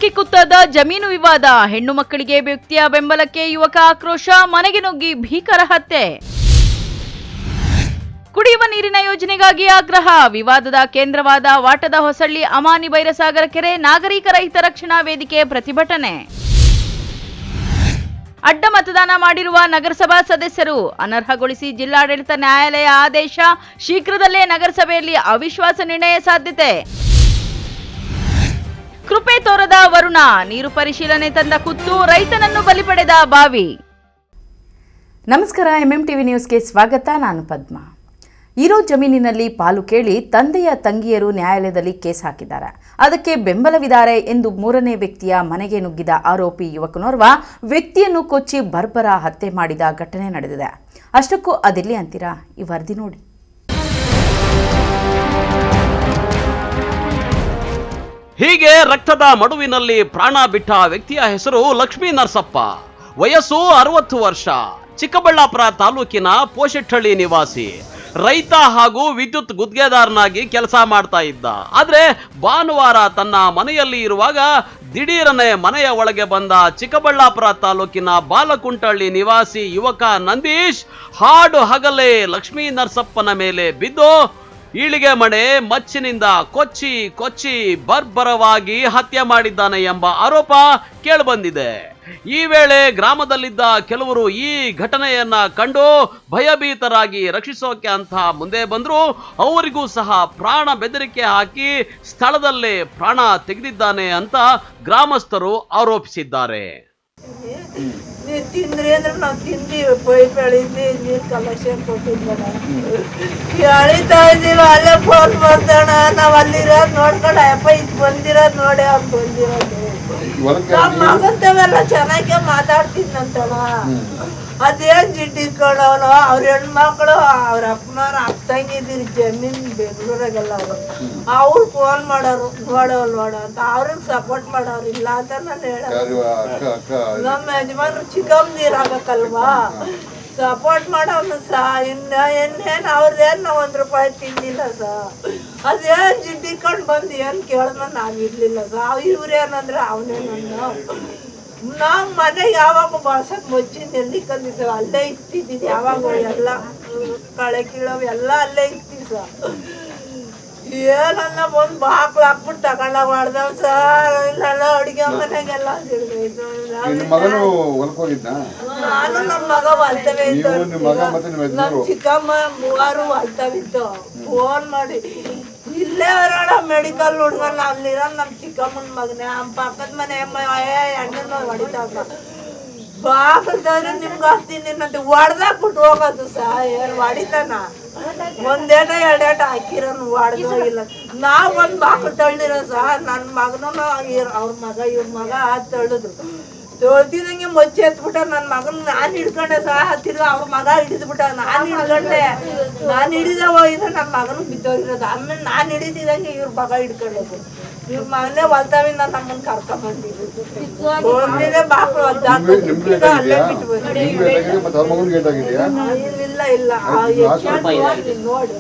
ಕಿಕ್ಕುತ್ತಾದ ಜಮೀನು ವಿವಾದ, ಹೆಣ್ಣು ಮಕ್ಕಳಿಗೆ ವ್ಯಕ್ತಿಯ ಬೆಂಬಲಕ್ಕೆ ಯುವಕ ಆಕ್ರೋಶ, ಮನೆಗೆ ನುಗ್ಗಿ ಭೀಕರ ಹತ್ಯೆ. ಕುಡಿಯುವ ನೀರಿನ ಯೋಜನೆಗಾಗಿ ಆಗ್ರಹ, ವಿವಾದದ ಕೇಂದ್ರವಾದ ವಾಟದ ಹೊಸಳ್ಳಿ ಅಮಾನಿ ಬೈರಸಾಗರ ಕೆರೆ ನಾಗರಿಕರ ಹಿತರಕ್ಷಣಾ ವೇದಿಕೆ ಪ್ರತಿಭಟನೆ. ಅಡ್ಡ ಮತದಾನ ಮಾಡಿರುವ ನಗರಸಭಾ ಸದಸ್ಯರು ಅನರ್ಹಗೊಳಿಸಿ ಜಿಲ್ಲಾಡಳಿತ ನ್ಯಾಯಾಲಯ ಆದೇಶ, ಶೀಘ್ರದಲ್ಲೇ ನಗರಸಭೆಯಲ್ಲಿ ಅವಿಶ್ವಾಸ ನಿರ್ಣಯ ಸಾಧ್ಯತೆ. ಕೃಪೆ ತೋರದ ವರುಣ, ನೀರು ಪರಿಶೀಲನೆ ತಂದ ಕುತ್ತು, ರೈತನನ್ನು ಬಲಿ ಪಡೆದ ಬಾವಿ. ನಮಸ್ಕಾರ, ಎಂಎಂಟಿವಿ ನ್ಯೂಸ್ಗೆ ಸ್ವಾಗತ. ನಾನು ಪದ್ಮ. ಇರೋ ಜಮೀನಿನಲ್ಲಿ ಪಾಲು ಕೇಳಿ ತಂದೆಯ ತಂಗಿಯರು ನ್ಯಾಯಾಲಯದಲ್ಲಿ ಕೇಸ್ ಹಾಕಿದ್ದಾರೆ. ಅದಕ್ಕೆ ಬೆಂಬಲವಿದ್ದಾರೆ ಎಂದು ಮೂರನೇ ವ್ಯಕ್ತಿಯ ಮನೆಗೆ ನುಗ್ಗಿದ ಆರೋಪಿ ಯುವಕನೋರ್ವ ವ್ಯಕ್ತಿಯನ್ನು ಕೊಚ್ಚಿ ಬರ್ಬರ ಹತ್ಯೆ ಮಾಡಿದ ಘಟನೆ ನಡೆದಿದೆ. ಅಷ್ಟಕ್ಕೂ ಅದೆಲ್ಲಿ ಅಂತೀರಾ? ಈ ವರದಿ ನೋಡಿ. ಹೀಗೆ ರಕ್ತದ ಮಡುವಿನಲ್ಲಿ ಪ್ರಾಣ ಬಿಟ್ಟ ವ್ಯಕ್ತಿಯ ಹೆಸರು ಲಕ್ಷ್ಮೀ ನರಸಪ್ಪ. ವಯಸ್ಸು 60 ವರ್ಷ. ಚಿಕ್ಕಬಳ್ಳಾಪುರ ತಾಲೂಕಿನ ಪೋಷೆಟ್ಟಹಳ್ಳಿ ನಿವಾಸಿ. ರೈತ ಹಾಗೂ ವಿದ್ಯುತ್ ಗುತ್ತಿಗೆದಾರನಾಗಿ ಕೆಲಸ ಮಾಡ್ತಾ ಇದ್ದ. ಆದ್ರೆ ಭಾನುವಾರ ತನ್ನ ಮನೆಯಲ್ಲಿ ಇರುವಾಗ ದಿಢೀರನೆ ಮನೆಯ ಒಳಗೆ ಬಂದ ಚಿಕ್ಕಬಳ್ಳಾಪುರ ತಾಲೂಕಿನ ಬಾಲಕುಂಟಹಳ್ಳಿ ನಿವಾಸಿ ಯುವಕ ನಂದೀಶ್ ಹಾಡು ಹಗಲೇ ಲಕ್ಷ್ಮೀ ನರಸಪ್ಪನ ಮೇಲೆ ಬಿದ್ದು ಈಳಿಗೆ ಮಣೆ ಮಚ್ಚಿನಿಂದ ಕೊಚ್ಚಿ ಬರ್ಬರವಾಗಿ ಹತ್ಯೆ ಮಾಡಿದ್ದಾನೆ ಎಂಬ ಆರೋಪ ಕೇಳಿಬಂದಿದೆ. ಈ ವೇಳೆ ಗ್ರಾಮದಲ್ಲಿದ್ದ ಕೆಲವರು ಈ ಘಟನೆಯನ್ನ ಕಂಡು ಭಯಭೀತರಾಗಿ ರಕ್ಷಿಸೋಕೆ ಅಂತ ಮುಂದೆ ಬಂದ್ರು. ಅವರಿಗೂ ಸಹ ಪ್ರಾಣ ಬೆದರಿಕೆ ಹಾಕಿ ಸ್ಥಳದಲ್ಲೇ ಪ್ರಾಣ ತೆಗೆದಿದ್ದಾನೆ ಅಂತ ಗ್ರಾಮಸ್ಥರು ಆರೋಪಿಸಿದ್ದಾರೆ. ತಿಂದ್ರಿ ಅಂದ್ರೆ ನಾವು ತಿಂದೀವಿ, ಪೈಪ್ ಎಳಿದ್ವಿ, ನೀರು ಕಲೆಕ್ಷನ್ ಕೊಟ್ಟಿದ್ವಣ, ಎಳಿತಾ ಇದ್ದೀವಿ. ಅಲ್ಲೇ ಫೋನ್ ಮಾಡ್ತಾಣ, ನಾವ್ ಅಲ್ಲಿರೋದು ನೋಡ್ಕೊಂಡು ಅಪ್ಪ ಇದು ಬಂದಿರೋದು ನೋಡಿ ಅವ್ನು ಬಂದಿರೋದು. ನಮ್ಮ ಮಗಂತವೆಲ್ಲ ಚೆನ್ನಾಗೆ ಮಾತಾಡ್ತಿದ್ನಂತಣ. ಅದೇನ್ ಜಿಡ್ಡು ಇಟ್ಕೊಂಡವನು. ಅವ್ರ ಹೆಣ್ಮಕ್ಳು ಅವ್ರ ಅಪ್ಪನವ್ರ ಅಕ್ಕಂಗಿದ್ದೀರಿ ಜಮೀನ್ ಬೆಂಗಳೂರಾಗೆಲ್ಲ ಅವ್ರು ಫೋನ್ ಮಾಡೋರು, ನೋಡ ಅಂತ ಅವ್ರಿಗೆ ಸಪೋರ್ಟ್ ಮಾಡೋರು. ಇಲ್ಲ ಅಂತ ನಾನು ಹೇಳ, ನಮ್ಮ ಯಜಮಾನ್ರು ಚಿಕ್ಕಮ್ಮನೀರಾಗಕ್ಕಲ್ವಾ ಸಪೋರ್ಟ್ ಮಾಡೋನು ಇನ್ನೇನು ಅವ್ರದೇನು ನಾವು ₹1 ತಿಂದಿಲ್ಲ ಅದೇನು ಜಿಡ್ಡು ಇಟ್ಕೊಂಡು ಬಂದು ಏನು ಕೇಳಿದ್ಮ ನಾವಿರ್ಲಿಲ್ಲ ಇವ್ರೇನಂದ್ರೆ ಅವನೇನನ್ನು ನಾವು ಮನೆ ಯಾವಾಗ ಬಳಸಕ್ ಮುಚ್ಚಿನ ಎಲ್ಲಿ ಕಂದಿಸ ಅಲ್ಲೇ ಇಟ್ಟಿದ್ದೀನಿ. ಯಾವಾಗ ಎಲ್ಲ ಕಳೆ ಕೀಳವ್ ಎಲ್ಲ ಅಲ್ಲೇ ಇರ್ತೀವಿ ಏನನ್ನ ಬಂದು ಬಾಕ್ಲು ಹಾಕ್ಬಿಟ್ಟು ತಗೊಂಡಾಗ ಮಾಡ್ದವ್ ಇಲ್ಲೆಲ್ಲ ಅಡುಗೆ ಮನೆಗೆಲ್ಲ ಸಿಡ್ದೋಯ್ತು. ನಾನು ನಮ್ಮ ಮಗ ಹೊಲ್ತವೇ ಇದ್ದು, ನಮ್ಮ ಚಿಕ್ಕಮ್ಮ ಮೂವರು ಹೊಲ್ತವಿತ್ತು. ಫೋನ್ ಮಾಡಿ ಇಲ್ಲೇ ಬರೋಣ ಮೆಡಿಕಲ್ ಹುಡ್ಗಲ್ಲ ಅಲ್ಲಿರೋ ನಮ್ಮ ಚಿಕ್ಕಮ್ಮನ ಮಗನೇ ಪಕ್ಕದ ಮನೆ ಹೆಣ್ಣನ್ನು ಹೊಡಿತಾವ. ಬಾಕಲ್ದವ್ರೆ ನಿಮ್ಗೆ ಹಾಕ್ತೀನಿ ಅಂತ ಹೊಡ್ದಾಕ್ಬಿಟ್ಟು ಹೋಗೋದು ಏನು ಹೊಡಿತಾನ. ಒಂದೇಟ ಎರಡೇಟ ಹಾಕಿರೋನು ಹೊಡೆದು ಇಲ್ಲ. ನಾವು ಒಂದು ಬಾಕಲ್ ತಳ್ಳಿರೋ ನನ್ನ ಮಗನೂ ಅವ್ರ ಮಗ ಇವ್ರ ಮಗ ತಳ್ಳಿದ್ರು. ತೊಳ್ತಿದಂಗೆ ಮೊಚ್ಚಿ ಎತ್ಬಿಟ್ಟ ನನ್ನ ಮಗನ ನಾನು ಹಿಡ್ಕೊಂಡೆ ತಿರ್ಗ ಅವ್ರ ಮಗ ಹಿಡಿದ್ಬಿಟ್ಟ. ನಾನು ಹಿಡಿದ ಹೋಗಿದ್ರೆ ನನ್ನ ಮಗನಿಗೆ ಬಿದ್ದೋಗಿರೋದು. ಆಮೇಲೆ ನಾನು ಹಿಡಿದಿದಂಗೆ ಇವ್ರ ಮಗ ಹಿಡ್ಕೊಂಡೋದು. ಇವ್ರ ಮಗನೇ ಹೊಲ್ತಾವಿ ನಾನು ನಮ್ಮನ್ನ ಕರ್ಕೊಂಡ್ಬಂದಿದ್ದು. ಒಂದಿದೆ ಬಾಕ್ಳು ಹೊಲ್ದಾಕ್ಬಿಟ್ಟು ಅಲ್ಲೇ ಬಿಟ್ಟು ಇಲ್ಲ ನೋಡಿ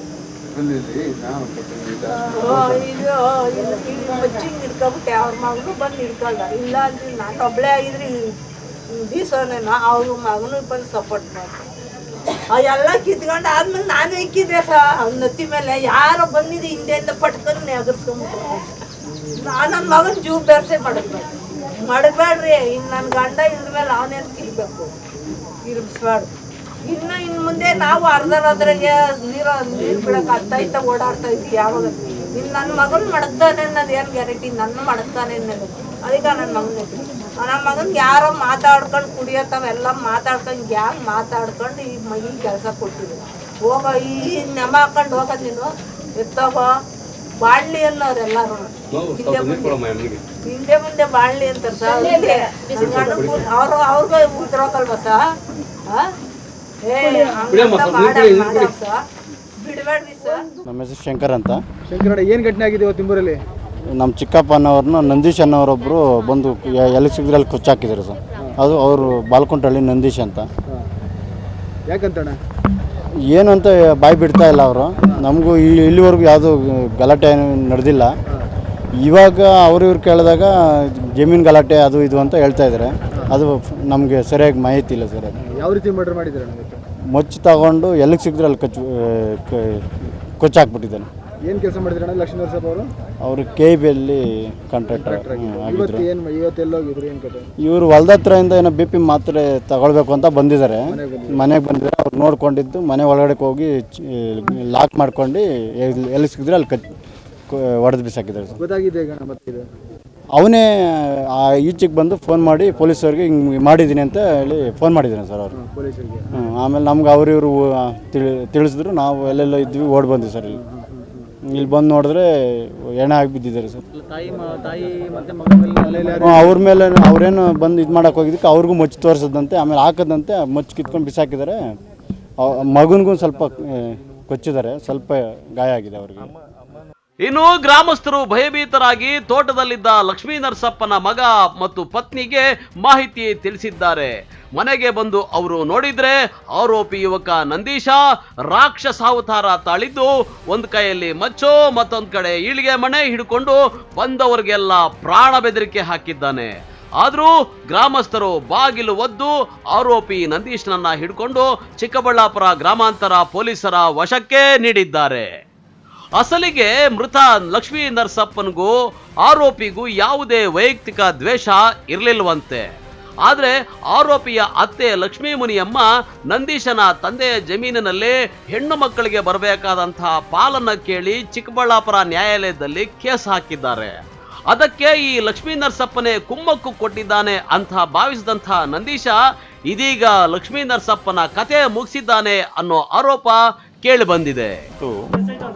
ಮಚ್ಚಿಂಗ್ ಹಿಡ್ಕೊಬಿಟ್ಟೆ. ಅವ್ರ ಮಗನು ಬಂದು ಹಿಡ್ಕೊಂಡ. ಇಲ್ಲ ಅಂದ್ರೆ ನಾನು ಒಬ್ಳೆ ಆಗಿದ್ರಿ ಬೀಸೋನೇನೋ ಅವ್ರ ಮಗನು ಬಂದು ಸಪೋರ್ಟ್ ಮಾಡ್ತಾರೆ. ಎಲ್ಲ ಕಿತ್ಕೊಂಡು ಆದ್ಮೇಲೆ ನಾನು ಇಕ್ಕಿದ್ದೆ ಅವ್ನ ನತ್ತಿ ಮೇಲೆ ಯಾರೋ ಬಂದಿದ್ದು ಹಿಂದೆಯಿಂದ ಪಟ್ಕೊಂಡು ನೆಗರ್ಸ್ಕೊಂಡ್ಬಿಟ್ಟು ನನ್ನ ಮಗನ ಜೀವ ಬೇರ್ಸೆ ಮಾಡಬೇಡ್ರಿ. ಇನ್ನು ನನ್ನ ಗಂಡ ಇದ್ರ ಮೇಲೆ ಅವನೇನು ಕಿಲ್ಬೇಕು, ಇರಿಸ್ಬಾರ್ದು. ಇನ್ನು ಮುಂದೆ ನಾವು ಅರ್ಧರಾದ್ರಾಗೆ ನೀರು ಬಿಡಕ್ಕೆ ಆಗ್ತಾಯ್ತಾ ಓಡಾಡ್ತಾ ಇದ್ವಿ. ಯಾವಾಗ ಇನ್ನು ನನ್ನ ಮಗನ ಮಡಗ್ತಾನೆ ಅನ್ನೋದು ಏನು ಗ್ಯಾರಂಟಿ? ನನ್ನ ಮಡಗ್ತಾನೆ ಅನ್ನೋದು. ಅದಕ್ಕೆ ನನ್ನ ಮಗನಿಗೆ ಯಾರೋ ಮಾತಾಡ್ಕೊಂಡು ಕುಡಿಯೋತಾವೆಲ್ಲ ಮಾತಾಡ್ಕೊಂಡು ಗ್ಯಾಂಗ್ ಮಾತಾಡ್ಕೊಂಡು ಈ ಮಗಿನ ಕೆಲಸ ಕೊಟ್ಟಿದ್ರು. ಹೋಗ ಈ ನೆಮ ಹಾಕೊಂಡು ಹೋಗೋದು ನೀನು ಎತ್ತೋಗೋ ಬಾಳ್ಲಿ ಅನ್ನೋರೆಲ್ಲರೂ ಹಿಂದೆ ಮುಂದೆ ಬಾಳ್ಲಿ ಅಂತಾರೆ ಅವ್ರಿಗೆ ಉದ್ರೋಕಲ್ವ ನಮ್ಮ ಹೆಸರು ಶಂಕರ್ ಅಂತ. ಶಂಕರ, ಏನು ಘಟನೆ ಆಗಿದೆ ತಿಂಬೂರಲ್ಲಿ? ನಮ್ಮ ಚಿಕ್ಕಪ್ಪ ಅನ್ನೋರನ್ನ ನಂದೀಶ್ ಅನ್ನೋರೊಬ್ಬರು ಬಂದು ಎಲ್ಲಿ ಸಿಗದ್ರಲ್ಲಿ ಕೊಚ್ಚಾಕಿದ್ದಾರೆ ಸರ್. ಅದು ಅವರು ಬಾಲ್ಕೊಂಟಹಳ್ಳಿ ನಂದೀಶ್ ಅಂತ. ಯಾಕಂತಣ್ಣ? ಏನು ಅಂತ ಬಾಯಿ ಬಿಡ್ತಾ ಇಲ್ಲ ಅವರು. ನಮಗೂ ಇಲ್ಲಿವರೆಗೂ ಯಾವುದು ಗಲಾಟೆ ಏನು ನಡೆದಿಲ್ಲ. ಇವಾಗ ಇವ್ರು ಕೇಳಿದಾಗ ಜಮೀನು ಗಲಾಟೆ ಅದು ಇದು ಅಂತ ಹೇಳ್ತಾ ಇದ್ದಾರೆ. ಅದು ನಮಗೆ ಸರಿಯಾಗಿ ಮಾಹಿತಿ ಇಲ್ಲ ಸರ್. ಅದು ಯಾವ ರೀತಿ ಮರ್ಡರ್ ಮಾಡಿದ್ದಾರೆ? ಮೊಚ್ಚು ತಗೊಂಡು ಎಲ್ಲಿಗೆ ಸಿಕ್ಕಿದ್ರೆ ಅಲ್ಲಿ ಕೊಚ್ಚಾಕ್ಬಿಟ್ಟಿದ್ದಾನೆ. ಏನು ಕೆಲಸ ಮಾಡಿದ್ರೆ ಲಕ್ಷ್ಮೀ ನರಸಪ್ಪ ಅವರು KBಯಲ್ಲಿ ಕಾಂಟ್ರಾಕ್ಟರ್ ಆಗಿದ್ರು. ಇವತ್ತು ಎಲ್ಲೋಗಿದ್ರು? ಏನು ಕತೆ? ಇವರು ಹೊಲ್ದ ಹತ್ರದಿಂದ ಏನೋ BP ಮಾತ್ರೆ ತಗೊಳ್ಬೇಕು ಅಂತ ಬಂದಿದ್ದಾರೆ. ಮನೆಗೆ ಬಂದಿದ್ದಾರೆ. ಅವ್ರು ನೋಡ್ಕೊಂಡಿದ್ದು ಮನೆ ಒಳಗಡೆ ಹೋಗಿ ಲಾಕ್ ಮಾಡ್ಕೊಂಡು ಎಲ್ಲಿ ಸಿಕ್ಕಿದ್ರೆ ಅಲ್ಲಿ ಹೊಡೆದು ಬಿಸಾಕಿದ್ದಾರೆ ಸರ್. ಗೊತ್ತಾಗಿದೆ ಈಗ ಮತ್ತೆ ಇದು ಅವನೇ ಈಚೆಗೆ ಬಂದು ಫೋನ್ ಮಾಡಿ ಪೊಲೀಸವ್ರಿಗೆ ಹಿಂಗೆ ಮಾಡಿದ್ದೀನಿ ಅಂತ ಹೇಳಿ ಫೋನ್ ಮಾಡಿದ್ದಾನೆ ಸರ್ ಅವರು. ಪೊಲೀಸರಿಗೆ ಆಮೇಲೆ ನಮ್ಗೆ ಇವರು ತಿಳಿಸಿದ್ರು. ನಾವು ಎಲ್ಲೆಲ್ಲ ಇದ್ವಿ, ಓಡಿ ಬಂದ್ವಿ ಸರ್. ಇಲ್ಲಿ ಬಂದು ನೋಡಿದ್ರೆ ಎಣ್ಣೆ ಆಗಿ ಬಿದ್ದಿದ್ದಾರೆ ಸರ್. ಅವ್ರ ಮೇಲೆ ಅವ್ರೇನು ಬಂದು ಇದು ಮಾಡೋಕೆ ಹೋಗಿದ್ದಕ್ಕೆ ಅವ್ರಿಗೂ ಮೊಚ್ಚು ತೋರಿಸದಂತೆ, ಆಮೇಲೆ ಹಾಕದಂತೆ ಮೊಚ್ಚು ಕಿತ್ಕೊಂಡು ಬಿಸಾಕಿದ್ದಾರೆ. ಮಗನಿಗೂ ಸ್ವಲ್ಪ ಕೊಚ್ಚಿದ್ದಾರೆ, ಸ್ವಲ್ಪ ಗಾಯ ಆಗಿದೆ ಅವರಿಗೆ. ಇನ್ನು ಗ್ರಾಮಸ್ಥರು ಭಯಭೀತರಾಗಿ ತೋಟದಲ್ಲಿದ್ದ ಲಕ್ಷ್ಮೀ ನರಸಪ್ಪನ ಮಗ ಮತ್ತು ಪತ್ನಿಗೆ ಮಾಹಿತಿ ತಿಳಿಸಿದ್ದಾರೆ. ಮನೆಗೆ ಬಂದು ಅವರು ನೋಡಿದ್ರೆ ಆರೋಪಿ ಯುವಕ ನಂದೀಶ ರಾಕ್ಷಸಾವತಾರ ತಾಳಿದ್ದು ಒಂದು ಕೈಯಲ್ಲಿ ಮಚ್ಚು, ಮತ್ತೊಂದು ಕಡೆ ಈಳಿಗೆ ಮಣೆ ಹಿಡ್ಕೊಂಡು ಬಂದವರಿಗೆಲ್ಲ ಪ್ರಾಣ ಬೆದರಿಕೆ ಹಾಕಿದ್ದಾನೆ. ಆದರೂ ಗ್ರಾಮಸ್ಥರು ಬಾಗಿಲು ಒದ್ದು ಆರೋಪಿ ನಂದೀಶನನ್ನ ಹಿಡ್ಕೊಂಡು ಚಿಕ್ಕಬಳ್ಳಾಪುರ ಗ್ರಾಮಾಂತರ ಪೊಲೀಸರ ವಶಕ್ಕೆ ನೀಡಿದ್ದಾರೆ. ಅಸಲಿಗೆ ಮೃತ ಲಕ್ಷ್ಮೀ ನರಸಪ್ಪನಿಗೂ ಆರೋಪಿಗೂ ಯಾವುದೇ ವೈಯಕ್ತಿಕ ದ್ವೇಷ ಇರಲಿಲ್ವಂತೆ. ಆದರೆ ಆರೋಪಿಯ ಅತ್ತೆ ಲಕ್ಷ್ಮೀ ಮುನಿಯಮ್ಮ ನಂದೀಶನ ತಂದೆಯ ಜಮೀನಿನಲ್ಲಿ ಹೆಣ್ಣು ಮಕ್ಕಳಿಗೆ ಬರಬೇಕಾದಂತಹ ಪಾಲನ್ನ ಕೇಳಿ ಚಿಕ್ಕಬಳ್ಳಾಪುರ ನ್ಯಾಯಾಲಯದಲ್ಲಿ ಕೇಸ್ ಹಾಕಿದ್ದಾರೆ. ಅದಕ್ಕೆ ಈ ಲಕ್ಷ್ಮೀ ನರಸಪ್ಪನೇ ಕುಮ್ಮಕ್ಕು ಕೊಟ್ಟಿದ್ದಾನೆ ಅಂತ ಭಾವಿಸಿದಂಥ ನಂದೀಶ ಇದೀಗ ಲಕ್ಷ್ಮೀ ನರಸಪ್ಪನ ಕತೆ ಮುಗಿಸಿದ್ದಾನೆ ಅನ್ನೋ ಆರೋಪ ಕೇಳಿ ಬಂದಿದೆ.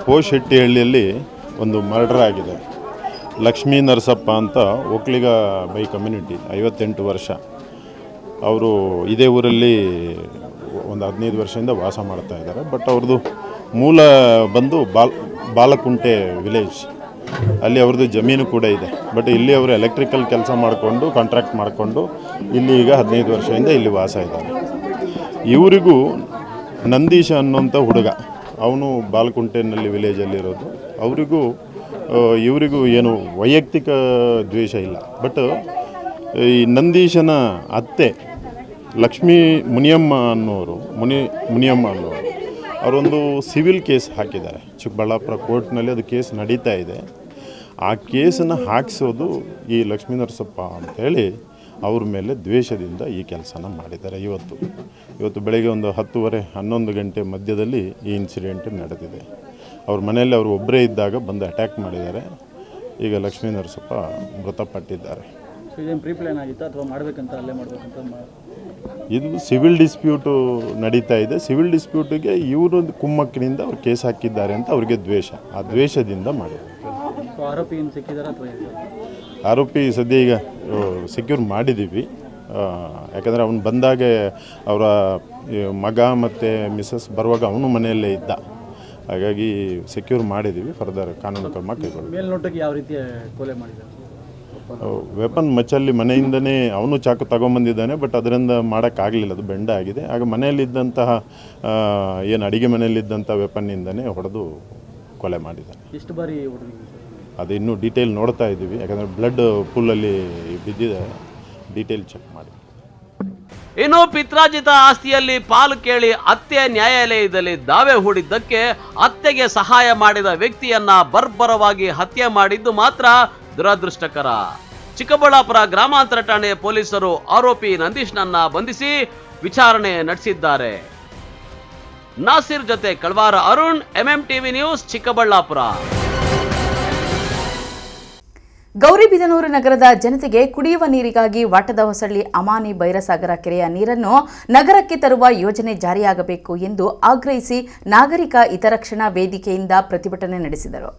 ಪೋಶೆಟ್ಟಿಹಳ್ಳಿಯಲ್ಲಿ ಒಂದು ಮರ್ಡರ್ ಆಗಿದೆ. ಲಕ್ಷ್ಮೀ ನರಸಪ್ಪ ಅಂತ ಒಕ್ಕಲಿಗ ಬೈ ಕಮ್ಯುನಿಟಿ, 58 ವರ್ಷ. ಅವರು ಇದೇ ಊರಲ್ಲಿ ಒಂದು 15 ವರ್ಷದಿಂದ ವಾಸ ಮಾಡ್ತಾ ಇದ್ದಾರೆ. ಬಟ್ ಅವ್ರದ್ದು ಮೂಲ ಬಂದು ಬಾಲಕುಂಟೆ ವಿಲೇಜ್. ಅಲ್ಲಿ ಅವ್ರದ್ದು ಜಮೀನು ಕೂಡ ಇದೆ. ಬಟ್ ಇಲ್ಲಿ ಅವರು ಎಲೆಕ್ಟ್ರಿಕಲ್ ಕೆಲಸ ಮಾಡಿಕೊಂಡು ಕಾಂಟ್ರಾಕ್ಟ್ ಮಾಡಿಕೊಂಡು ಇಲ್ಲಿ ಈಗ 15 ವರ್ಷದಿಂದ ಇಲ್ಲಿ ವಾಸ ಇದ್ದಾರೆ. ಇವರಿಗೂ ನಂದೀಶ ಅನ್ನೋಂಥ ಹುಡುಗ, ಅವನು ಬಾಲಕುಂಟೆನಲ್ಲಿ ವಿಲೇಜಲ್ಲಿರೋದು. ಇವರಿಗೂ ಏನು ವೈಯಕ್ತಿಕ ದ್ವೇಷ ಇಲ್ಲ. ಬಟ್ ಈ ನಂದೀಶನ ಅತ್ತೆ ಲಕ್ಷ್ಮೀ ಮುನಿಯಮ್ಮ ಅನ್ನೋರು ಅವರೊಂದು ಸಿವಿಲ್ ಕೇಸ್ ಹಾಕಿದ್ದಾರೆ ಚಿಕ್ಕಬಳ್ಳಾಪುರ ಕೋರ್ಟ್ನಲ್ಲಿ. ಅದು ಕೇಸ್ ನಡೀತಾ ಇದೆ. ಆ ಕೇಸನ್ನು ಹಾಕಿಸೋದು ಈ ಲಕ್ಷ್ಮೀ ನರಸಪ್ಪ ಅಂಥೇಳಿ ಅವ್ರ ಮೇಲೆ ದ್ವೇಷದಿಂದ ಈ ಕೆಲಸನ ಮಾಡಿದ್ದಾರೆ. ಇವತ್ತು ಬೆಳಗ್ಗೆ ಒಂದು 10:30, 11 ಗಂಟೆ ಮಧ್ಯದಲ್ಲಿ ಈ ಇನ್ಸಿಡೆಂಟ್ ನಡೆದಿದೆ. ಅವ್ರ ಮನೆಯಲ್ಲಿ ಅವರು ಒಬ್ಬರೇ ಇದ್ದಾಗ ಬಂದು ಅಟ್ಯಾಕ್ ಮಾಡಿದ್ದಾರೆ. ಈಗ ಲಕ್ಷ್ಮೀ ನರಸಪ್ಪ ಮೃತಪಟ್ಟಿದ್ದಾರೆ. ಇದು ಸಿವಿಲ್ ಡಿಸ್ಪ್ಯೂಟು ನಡೀತಾ ಇದೆ. ಸಿವಿಲ್ ಡಿಸ್ಪ್ಯೂಟಿಗೆ ಇವರು ಕುಮ್ಮಕ್ಕಿನಿಂದ ಅವ್ರು ಕೇಸ್ ಹಾಕಿದ್ದಾರೆ ಅಂತ ಅವ್ರಿಗೆ ದ್ವೇಷ. ಆ ದ್ವೇಷದಿಂದ ಮಾಡಿದ್ದಾರೆ. ಆರೋಪಿ ಸದ್ಯ ಈಗ ಸೆಕ್ಯೂರ್ ಮಾಡಿದ್ದೀವಿ. ಯಾಕಂದರೆ ಅವನು ಬಂದಾಗ ಅವರ ಮಗ ಮತ್ತು ಮಿಸಸ್ ಬರುವಾಗ ಅವನು ಮನೆಯಲ್ಲೇ ಇದ್ದ. ಹಾಗಾಗಿ ಸೆಕ್ಯೂರ್ ಮಾಡಿದ್ದೀವಿ. ಫರ್ದರ್ ಕಾನೂನು ಕ್ರಮ ಕೈಗೊಳ್ಳಿ. ಮೇಲ್ನೋಟಕ್ಕೆ ಯಾವ ರೀತಿ ಕೊಲೆ ಮಾಡಿದ್ದಾರೆ? ವೆಪನ್ ಮಚ್ಚಲ್ಲಿ ಮನೆಯಿಂದನೇ ಅವನು ಚಾಕು ತಗೊಂಬಂದಿದ್ದಾನೆ. ಬಟ್ ಅದರಿಂದ ಮಾಡೋಕ್ಕಾಗಲಿಲ್ಲ, ಅದು ಬೆಂಡ ಆಗಿದೆ. ಆಗ ಮನೆಯಲ್ಲಿದ್ದಂತಹ ಏನು ಅಡುಗೆ ಮನೆಯಲ್ಲಿದ್ದಂಥ ವೆಪನ್ನಿಂದನೇ ಹೊಡೆದು ಕೊಲೆ ಮಾಡಿದ್ದಾನೆ. ಎಷ್ಟು ಬಾರಿ ಹೊಡೆದಿದ್ದೀವಿ? ಅದು ಇನ್ನೂ ಡೀಟೇಲ್ ನೋಡ್ತಾ ಇದ್ದೀವಿ. ಯಾಕಂದರೆ ಬ್ಲಡ್ ಪೂಲಲ್ಲಿ ಬಿದ್ದಿದೆ. ಡೀಟೇಲ್ ಚೆಕ್ ಮಾಡಿ. ಇನ್ನು ಪಿತ್ರಾರ್ಜಿತ ಆಸ್ತಿಯಲ್ಲಿ ಪಾಲು ಕೇಳಿ ಅತ್ತೆ ನ್ಯಾಯಾಲಯದಲ್ಲಿ ದಾವೆ ಹೂಡಿದ್ದಕ್ಕೆ ಅತ್ತೆಗೆ ಸಹಾಯ ಮಾಡಿದ ವ್ಯಕ್ತಿಯನ್ನ ಬರ್ಬರವಾಗಿ ಹತ್ಯೆ ಮಾಡಿದ್ದು ಮಾತ್ರ ದುರದೃಷ್ಟಕರ. ಚಿಕ್ಕಬಳ್ಳಾಪುರ ಗ್ರಾಮಾಂತರ ಠಾಣೆ ಪೊಲೀಸರು ಆರೋಪಿ ನಂದೀಶ್ನನ್ನ ಬಂಧಿಸಿ ವಿಚಾರಣೆ ನಡೆಸಿದ್ದಾರೆ. ನಾಸಿರ್ ಜೊತೆ ಕಳ್ವಾರ ಅರುಣ್, MMTV ನ್ಯೂಸ್, ಚಿಕ್ಕಬಳ್ಳಾಪುರ. ಗೌರಿಬಿದನೂರು ನಗರದ ಜನತೆಗೆ ಕುಡಿಯುವ ನೀರಿಗಾಗಿ ವಾಟದ ಹೊಸಳ್ಳಿ ಅಮಾನಿ ಬೈರಸಾಗರ ಕೆರೆಯ ನೀರನ್ನು ನಗರಕ್ಕೆ ತರುವ ಯೋಜನೆ ಜಾರಿಯಾಗಬೇಕು ಎಂದು ಆಗ್ರಹಿಸಿ ನಾಗರಿಕ ಹಿತರಕ್ಷಣಾ ವೇದಿಕೆಯಿಂದ ಪ್ರತಿಭಟನೆ ನಡೆಸಿದರು.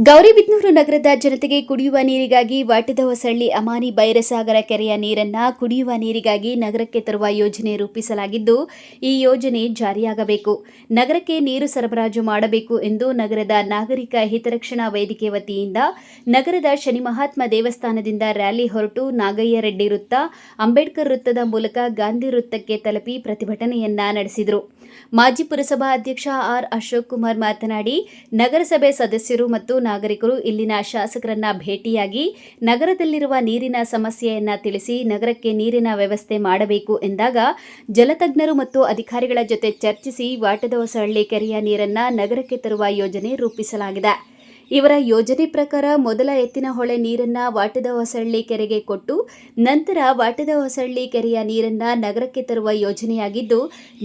ಗೌರಿಬಿದನೂರು ನಗರದ ಜನತೆಗೆ ಕುಡಿಯುವ ನೀರಿಗಾಗಿ ವಾಟದ ಹೊಸಳ್ಳಿ ಅಮಾನಿ ಬೈರಸಾಗರ ಕೆರೆಯ ನೀರನ್ನು ಕುಡಿಯುವ ನೀರಿಗಾಗಿ ನಗರಕ್ಕೆ ತರುವ ಯೋಜನೆ ರೂಪಿಸಲಾಗಿದ್ದು, ಈ ಯೋಜನೆ ಜಾರಿಯಾಗಬೇಕು, ನಗರಕ್ಕೆ ನೀರು ಸರಬರಾಜು ಮಾಡಬೇಕು ಎಂದು ನಗರದ ನಾಗರಿಕ ಹಿತರಕ್ಷಣಾ ವೇದಿಕೆ ವತಿಯಿಂದ ನಗರದ ಶನಿ ಮಹಾತ್ಮ ದೇವಸ್ಥಾನದಿಂದ ರ್ಯಾಲಿ ಹೊರಟು ನಾಗಯ್ಯ ರೆಡ್ಡಿ ವೃತ್ತ, ಅಂಬೇಡ್ಕರ್ ವೃತ್ತದ ಮೂಲಕ ಗಾಂಧಿ ವೃತ್ತಕ್ಕೆ ತಲುಪಿ ಪ್ರತಿಭಟನೆಯನ್ನ ನಡೆಸಿದರು. ಮಾಜಿ ಪುರಸಭಾ ಅಧ್ಯಕ್ಷ ಆರ್ ಅಶೋಕ್ ಕುಮಾರ್ ಮಾತನಾಡಿ, ನಗರಸಭೆ ಸದಸ್ಯರು ಮತ್ತು ನಾಗರಿಕರು ಇಲ್ಲಿನ ಶಾಸಕರನ್ನ ಭೇಟಿಯಾಗಿ ನಗರದಲ್ಲಿರುವ ನೀರಿನ ಸಮಸ್ಯೆಯನ್ನ ತಿಳಿಸಿ ನಗರಕ್ಕೆ ನೀರಿನ ವ್ಯವಸ್ಥೆ ಮಾಡಬೇಕು ಎಂದಾಗ ಜಲತಜ್ಞರು ಮತ್ತು ಅಧಿಕಾರಿಗಳ ಜೊತೆ ಚರ್ಚಿಸಿ ವಾಟದ ಹೊಸಳ್ಳಿ ಕೆರೆಯ ನೀರನ್ನ ನಗರಕ್ಕೆ ತರುವ ಯೋಜನೆ ರೂಪಿಸಲಾಗಿದೆ. ಇವರ ಯೋಜನೆ ಪ್ರಕಾರ ಮೊದಲ ಎತ್ತಿನಹೊಳೆ ನೀರನ್ನ ವಾಟದ ಹೊಸಳ್ಳಿ ಕೆರೆಗೆ ಕೊಟ್ಟು ನಂತರ ವಾಟದ ಹೊಸಳ್ಳಿ ಕೆರೆಯ ನೀರನ್ನ ನಗರಕ್ಕೆ ತರುವ ಯೋಜನೆಯಾಗಿದ್ದು,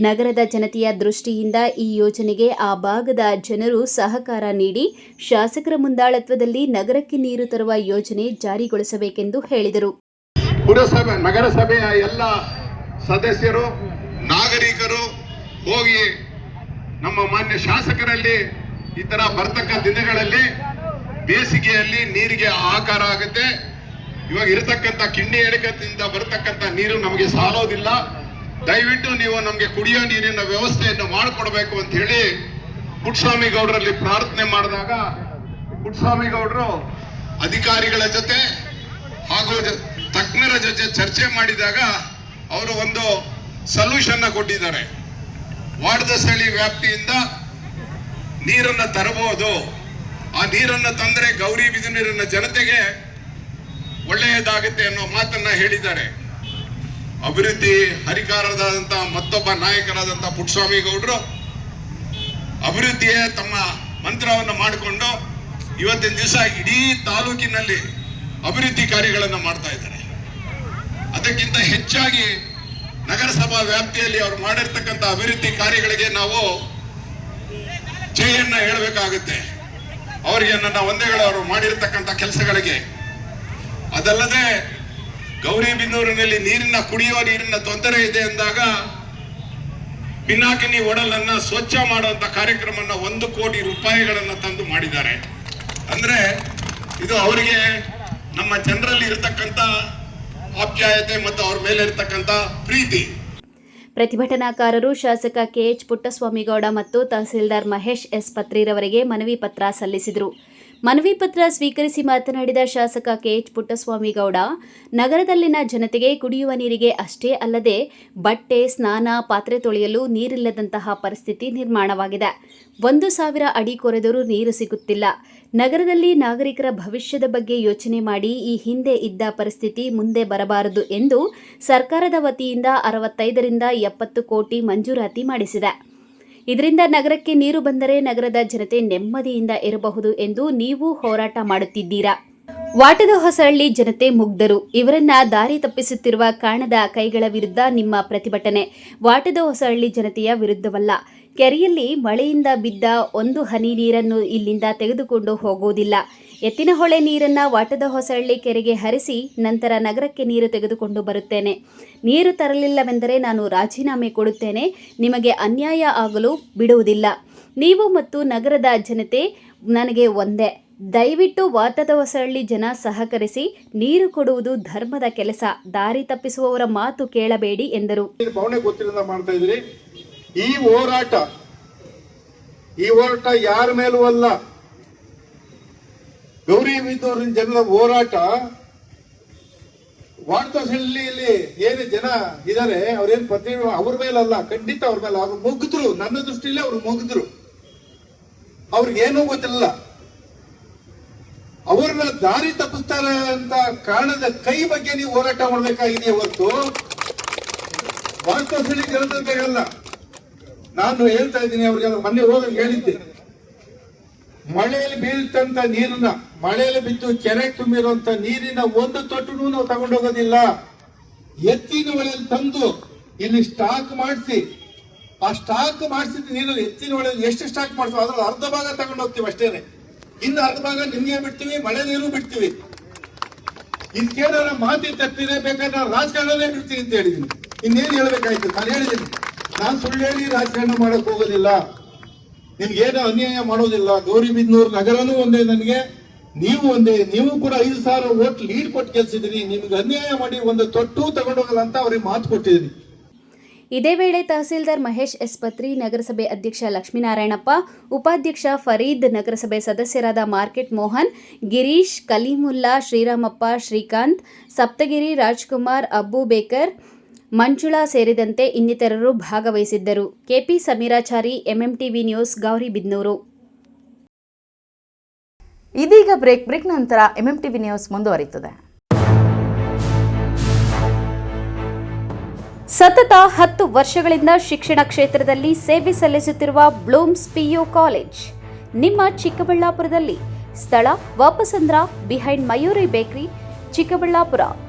ನಗರದ ಜನತೆಯ ದೃಷ್ಟಿಯಿಂದ ಈ ಯೋಜನೆಗೆ ಆ ಭಾಗದ ಜನರು ಸಹಕಾರ ನೀಡಿ ಶಾಸಕರ ಮುಂದಾಳತ್ವದಲ್ಲಿ ನಗರಕ್ಕೆ ನೀರು ತರುವ ಯೋಜನೆ ಜಾರಿಗೊಳಿಸಬೇಕೆಂದು ಹೇಳಿದರು. ಪುರಸಭೆ ನಗರಸಭೆಯ ಎಲ್ಲ ಸದಸ್ಯರು ನಾಗರಿಕರು ಹೋಗಿ ನಮ್ಮ ಮಾನ್ಯ ಶಾಸಕರಲ್ಲಿ ಈ ತರ ಬರ್ತಕ್ಕ ದಿನಗಳಲ್ಲಿ ಬೇಸಿಗೆಯಲ್ಲಿ ನೀರಿಗೆ ಹಾಹಾಕಾರ ಆಗುತ್ತೆ. ಇವಾಗ ಇರತಕ್ಕಂತ ಕಿಂಡಿ ಎಡಕದಿಂದ ಬರ್ತಕ್ಕಂಥ ನೀರು ನಮಗೆ ಸಾಲೋದಿಲ್ಲ. ದಯವಿಟ್ಟು ನೀವು ನಮಗೆ ಕುಡಿಯೋ ನೀರಿನ ವ್ಯವಸ್ಥೆಯನ್ನು ಮಾಡಿಕೊಡ್ಬೇಕು ಅಂತ ಹೇಳಿ ಪುಟ್ಟಸ್ವಾಮಿ ಗೌಡರಲ್ಲಿ ಪ್ರಾರ್ಥನೆ ಮಾಡಿದಾಗ ಪುಟ್ಟಸ್ವಾಮಿ ಗೌಡರು ಅಧಿಕಾರಿಗಳ ಜೊತೆ ಹಾಗೂ ತಜ್ಞರ ಜೊತೆ ಚರ್ಚೆ ಮಾಡಿದಾಗ ಅವರು ಒಂದು ಸೊಲ್ಯೂಷನ್ ಕೊಟ್ಟಿದ್ದಾರೆ. ವಾಟದಹೊಸಳ್ಳಿ ವ್ಯಾಪ್ತಿಯಿಂದ ನೀರನ್ನ ತರಬಹುದು. ಆ ನೀರನ್ನ ತಂದ್ರೆ ಗೌರಿಬಿದನೂರಿನ ಜನತೆಗೆ ಒಳ್ಳೆಯದಾಗುತ್ತೆ ಅನ್ನೋ ಮಾತನ್ನ ಹೇಳಿದ್ದಾರೆ. ಅಭಿವೃದ್ಧಿ ಹರಿಕಾರರಾದಂತಹ ಮತ್ತೊಬ್ಬ ನಾಯಕರಾದಂತಹ ಪುಟ್ಟಸ್ವಾಮಿ ಗೌಡರು ಅಭಿವೃದ್ಧಿಯೇ ತಮ್ಮ ಮಂತ್ರವನ್ನು ಮಾಡಿಕೊಂಡು ಇವತ್ತಿನ ದಿವಸ ಇಡೀ ತಾಲೂಕಿನಲ್ಲಿ ಅಭಿವೃದ್ಧಿ ಕಾರ್ಯಗಳನ್ನು ಮಾಡ್ತಾ ಇದ್ದಾರೆ. ಅದಕ್ಕಿಂತ ಹೆಚ್ಚಾಗಿ ನಗರಸಭಾ ವ್ಯಾಪ್ತಿಯಲ್ಲಿ ಅವರು ಮಾಡಿರ್ತಕ್ಕಂಥ ಅಭಿವೃದ್ಧಿ ಕಾರ್ಯಗಳಿಗೆ ನಾವು ಜಯನ್ನ ಹೇಳಬೇಕಾಗುತ್ತೆ. ಅವರಿಗೆ ನನ್ನ ವಂದನೆಗಳು, ಅವರು ಮಾಡಿರ್ತಕ್ಕಂಥ ಕೆಲಸಗಳಿಗೆ. ಅದಲ್ಲದೆ ಗೌರಿಬಿದನೂರಿನಲ್ಲಿ ಕುಡಿಯುವ ನೀರಿನ ತೊಂದರೆ ಇದೆ ಎಂದಾಗ ಪಿನಾಕಿನಿ ಒಡಲನ್ನ ಸ್ವಚ್ಛ ಮಾಡುವಂತ ಕಾರ್ಯಕ್ರಮನ 1 ಕೋಟಿ ರೂಪಾಯಿಗಳನ್ನ ತಂದು ಮಾಡಿದ್ದಾರೆ. ಅಂದ್ರೆ ಇದು ಅವರಿಗೆ ನಮ್ಮ ಜನರಲ್ಲಿ ಇರತಕ್ಕಂತ ಆಪ್ಯಾಯತೆ ಮತ್ತು ಅವ್ರ ಮೇಲೆ ಇರತಕ್ಕಂತ ಪ್ರೀತಿ. ಪ್ರತಿಭಟನಾಕಾರರು ಶಾಸಕ ಕೆಎಚ್ ಪುಟ್ಟಸ್ವಾಮಿಗೌಡ ಮತ್ತು ತಹಸೀಲ್ದಾರ್ ಮಹೇಶ್ ಎಸ್ ಪತ್ರಿರವರಿಗೆ ಮನವಿ ಪತ್ರ ಸಲ್ಲಿಸಿದರು. ಮನವಿ ಪತ್ರ ಸ್ವೀಕರಿಸಿ ಮಾತನಾಡಿದ ಶಾಸಕ ಕೆಎಚ್ ಪುಟ್ಟಸ್ವಾಮಿಗೌಡ, ನಗರದಲ್ಲಿನ ಜನತೆಗೆ ಕುಡಿಯುವ ನೀರಿಗೆ ಅಷ್ಟೇ ಅಲ್ಲದೆ ಬಟ್ಟೆ, ಸ್ನಾನ, ಪಾತ್ರೆ ತೊಳೆಯಲು ನೀರಿಲ್ಲದಂತಹ ಪರಿಸ್ಥಿತಿ ನಿರ್ಮಾಣವಾಗಿದೆ. 1,000 ಅಡಿ ಕೊರೆದರೂ ನೀರು ಸಿಗುತ್ತಿಲ್ಲ. ನಗರದಲ್ಲಿ ನಾಗರಿಕರ ಭವಿಷ್ಯದ ಬಗ್ಗೆ ಯೋಚನೆ ಮಾಡಿ ಈ ಹಿಂದೆ ಇದ್ದ ಪರಿಸ್ಥಿತಿ ಮುಂದೆ ಬರಬಾರದು ಎಂದು ಸರ್ಕಾರದ ವತಿಯಿಂದ 65 ರಿಂದ 70 ಕೋಟಿ ಮಂಜೂರಾತಿ ಮಾಡಿಸಿದೆ. ಇದರಿಂದ ನಗರಕ್ಕೆ ನೀರು ಬಂದರೆ ನಗರದ ಜನತೆ ನೆಮ್ಮದಿಯಿಂದ ಇರಬಹುದು ಎಂದು ನೀವು ಹೋರಾಟ ಮಾಡುತ್ತಿದ್ದೀರಾ. ವಾಟದ ಹೊಸಳ್ಳಿ ಜನತೆ ಮುಗ್ಧರು. ಇವರನ್ನ ದಾರಿ ತಪ್ಪಿಸುತ್ತಿರುವ ಕಾಣದ ಕೈಗಳ ವಿರುದ್ಧ ನಿಮ್ಮ ಪ್ರತಿಭಟನೆ ವಾಟದ ಹೊಸಳ್ಳಿ ಜನತೆಯ ವಿರುದ್ಧವಲ್ಲ. ಕೆರೆಯಲ್ಲಿ ಮಳೆಯಿಂದ ಬಿದ್ದ 1 ಹನಿ ನೀರನ್ನು ಇಲ್ಲಿಂದ ತೆಗೆದುಕೊಂಡು ಹೋಗುವುದಿಲ್ಲ. ಎತ್ತಿನಹೊಳೆ ನೀರನ್ನ ವಾಟದ ಹೊಸಳ್ಳಿ ಕೆರೆಗೆ ಹರಿಸಿ ನಂತರ ನಗರಕ್ಕೆ ನೀರು ತೆಗೆದುಕೊಂಡು ಬರುತ್ತೇನೆ. ನೀರು ತರಲಿಲ್ಲವೆಂದರೆ ನಾನು ರಾಜೀನಾಮೆ ಕೊಡುತ್ತೇನೆ. ನಿಮಗೆ ಅನ್ಯಾಯ ಆಗಲು ಬಿಡುವುದಿಲ್ಲ. ನೀವು ಮತ್ತು ನಗರದ ಜನತೆ ನನಗೆ ಒಂದೇ. ದಯವಿಟ್ಟು ವಾಟದ ಹೊಸಳ್ಳಿ ಜನ ಸಹಕರಿಸಿ. ನೀರು ಕೊಡುವುದು ಧರ್ಮದ ಕೆಲಸ. ದಾರಿ ತಪ್ಪಿಸುವವರ ಮಾತು ಕೇಳಬೇಡಿ ಎಂದರು. ಈ ಹೋರಾಟ ಯಾರ ಮೇಲೂ ಅಲ್ಲ. ಗೌರಿಬಿದನೂರಿನ ಜನರ ಹೋರಾಟ ವಾಟದಹೊಸಳ್ಳಿಯಲ್ಲಿ ಏನು ಜನ ಇದ್ದಾರೆ ಅವ್ರೇನು ಅವ್ರ ಮೇಲಲ್ಲ, ಖಂಡಿತ ಅವ್ರ ಮೇಲೆ. ಅವ್ರು ಮುಗಿದ್ರು, ನನ್ನ ದೃಷ್ಟಿಯಲ್ಲಿ ಅವ್ರು ಮುಗಿದ್ರು. ಅವ್ರಿಗೇನೂ ಗೊತ್ತಿಲ್ಲ. ಅವ್ರನ್ನ ದಾರಿ ತಪ್ಪಿಸ್ತಾರೆ ಅಂತ ಕಾರಣದ ಕೈ ಬಗ್ಗೆ ನೀವು ಹೋರಾಟ ಮಾಡಬೇಕಾಗಿದೆ ಹೊರತು ವಾಟದಹೊಸಳ್ಳಿ ಜನತೆ ಅಲ್ಲ. ನಾನು ಹೇಳ್ತಾ ಇದ್ದೀನಿ, ಅವ್ರಿಗೆಲ್ಲ ಮೊನ್ನೆ ಹೋದಾಗ ಹೇಳಿದ್ದೆ, ಮಳೆಯಲ್ಲಿ ಬೀಳ್ತಂತ ನೀರನ್ನ, ಮಳೆಯಲ್ಲಿ ಬಿದ್ದು ಕೆರೆ ತುಂಬಿರುವಂತ ನೀರಿನ 1 ತೊಟ್ಟೂ ನಾವು ತಗೊಂಡೋಗೋದಿಲ್ಲ. ಎತ್ತಿನ ಹೊಳೆಯಲ್ಲಿ ತಂದು ಇಲ್ಲಿ ಸ್ಟಾಕ್ ಮಾಡಿಸಿ, ಆ ಸ್ಟಾಕ್ ಮಾಡಿಸಿದ ನೀರಲ್ಲಿ ಎತ್ತಿನ ಹೊಳೆಯಲ್ಲಿ ಎಷ್ಟು ಸ್ಟಾಕ್ ಮಾಡಿಸ್ತೀವಿ ಅದ್ರಲ್ಲಿ ಅರ್ಧ ಭಾಗ ತಗೊಂಡೋಗ್ತೀವಿ ಅಷ್ಟೇನೆ. ಇನ್ನು ಅರ್ಧ ಭಾಗ ನಿಮ್ಗೆ ಬಿಡ್ತೀವಿ, ಮಳೆ ನೀರು ಬಿಡ್ತೀವಿ. ಇದಕ್ಕೇನಾರ ಮಾತಿ ತಪ್ಪಿದೆ, ಬೇಕಾದ್ರೆ ನಾನು ರಾಜಕಾರಣನೇ ಬಿಡ್ತೀನಿ ಅಂತ ಹೇಳಿದೀನಿ. ಇನ್ನೇನು ಹೇಳ್ಬೇಕಾಯ್ತು? ನಾನು ಹೇಳಿದ್ದೀನಿ, ನಾನು ಸುಳ್ಳು ಹೇಳಿ ರಾಜಕಾರಣ ಮಾಡಕ್ ಹೋಗೋದಿಲ್ಲ. ನಿಮ್ಗೇನು ಅನ್ಯಾಯ ಮಾಡೋದಿಲ್ಲ. ಗೌರಿಬಿದನೂರು ನಗರನೂ ಒಂದೇ, ನನಗೆ ನೀವು ಒಂದೇ. ನೀವು ಕೂಡ 5,000 ವೋಟ್ ಲೀಡ್ ಕೊಟ್ಟು ಗೆಲ್ಸಿದ್ರಿ. ನಿಮ್ಗೆ ಅನ್ಯಾಯ ಮಾಡಿ ಒಂದು ತೊಟ್ಟು ತಗೊಂಡೋಗಲ್ಲ ಅಂತ ಅವ್ರಿಗೆ ಮಾತು ಕೊಟ್ಟಿದ್ದೀನಿ. ಇದೇ ವೇಳೆ ತಹಸೀಲ್ದಾರ್ ಮಹೇಶ್ ಎಸ್ ಪತ್ರಿ, ನಗರಸಭೆ ಅಧ್ಯಕ್ಷ ಲಕ್ಷ್ಮೀನಾರಾಯಣಪ್ಪ, ಉಪಾಧ್ಯಕ್ಷ ಫರೀದ್, ನಗರಸಭೆ ಸದಸ್ಯರಾದ ಮಾರ್ಕೆಟ್ ಮೋಹನ್, ಗಿರೀಶ್, ಕಲೀಮುಲ್ಲಾ, ಶ್ರೀರಾಮಪ್ಪ, ಶ್ರೀಕಾಂತ್, ಸಪ್ತಗಿರಿ, ರಾಜ್ಕುಮಾರ್, ಅಬ್ಬು ಬೇಕರ್, ಮಂಜುಳಾ ಸೇರಿದಂತೆ ಇನ್ನಿತರರು ಭಾಗವಹಿಸಿದ್ದರು. KP Samirachari, MMTV news, Gauribidanur. ಇದೀಗ ಬ್ರೇಕ್ ನಂತರ ಎಂಎಂಟಿವಿ ನ್ಯೂಸ್ ಮುಂದುವರಿಯುತ್ತದೆ. ಸತತ 10 ವರ್ಷಗಳಿಂದ ಶಿಕ್ಷಣ ಕ್ಷೇತ್ರದಲ್ಲಿ ಸೇವೆ ಸಲ್ಲಿಸುತ್ತಿರುವ ಬ್ಲೂಮ್ಸ್ ಪಿಯು ಕಾಲೇಜ್ ನಿಮ್ಮ ಚಿಕ್ಕಬಳ್ಳಾಪುರದಲ್ಲಿ. ಸ್ಥಳ ವಾಪಸಂದ್ರ ಬಿಹೈಂಡ್ ಮಯೂರಿ ಬೇಕರಿ, ಚಿಕ್ಕಬಳ್ಳಾಪುರ.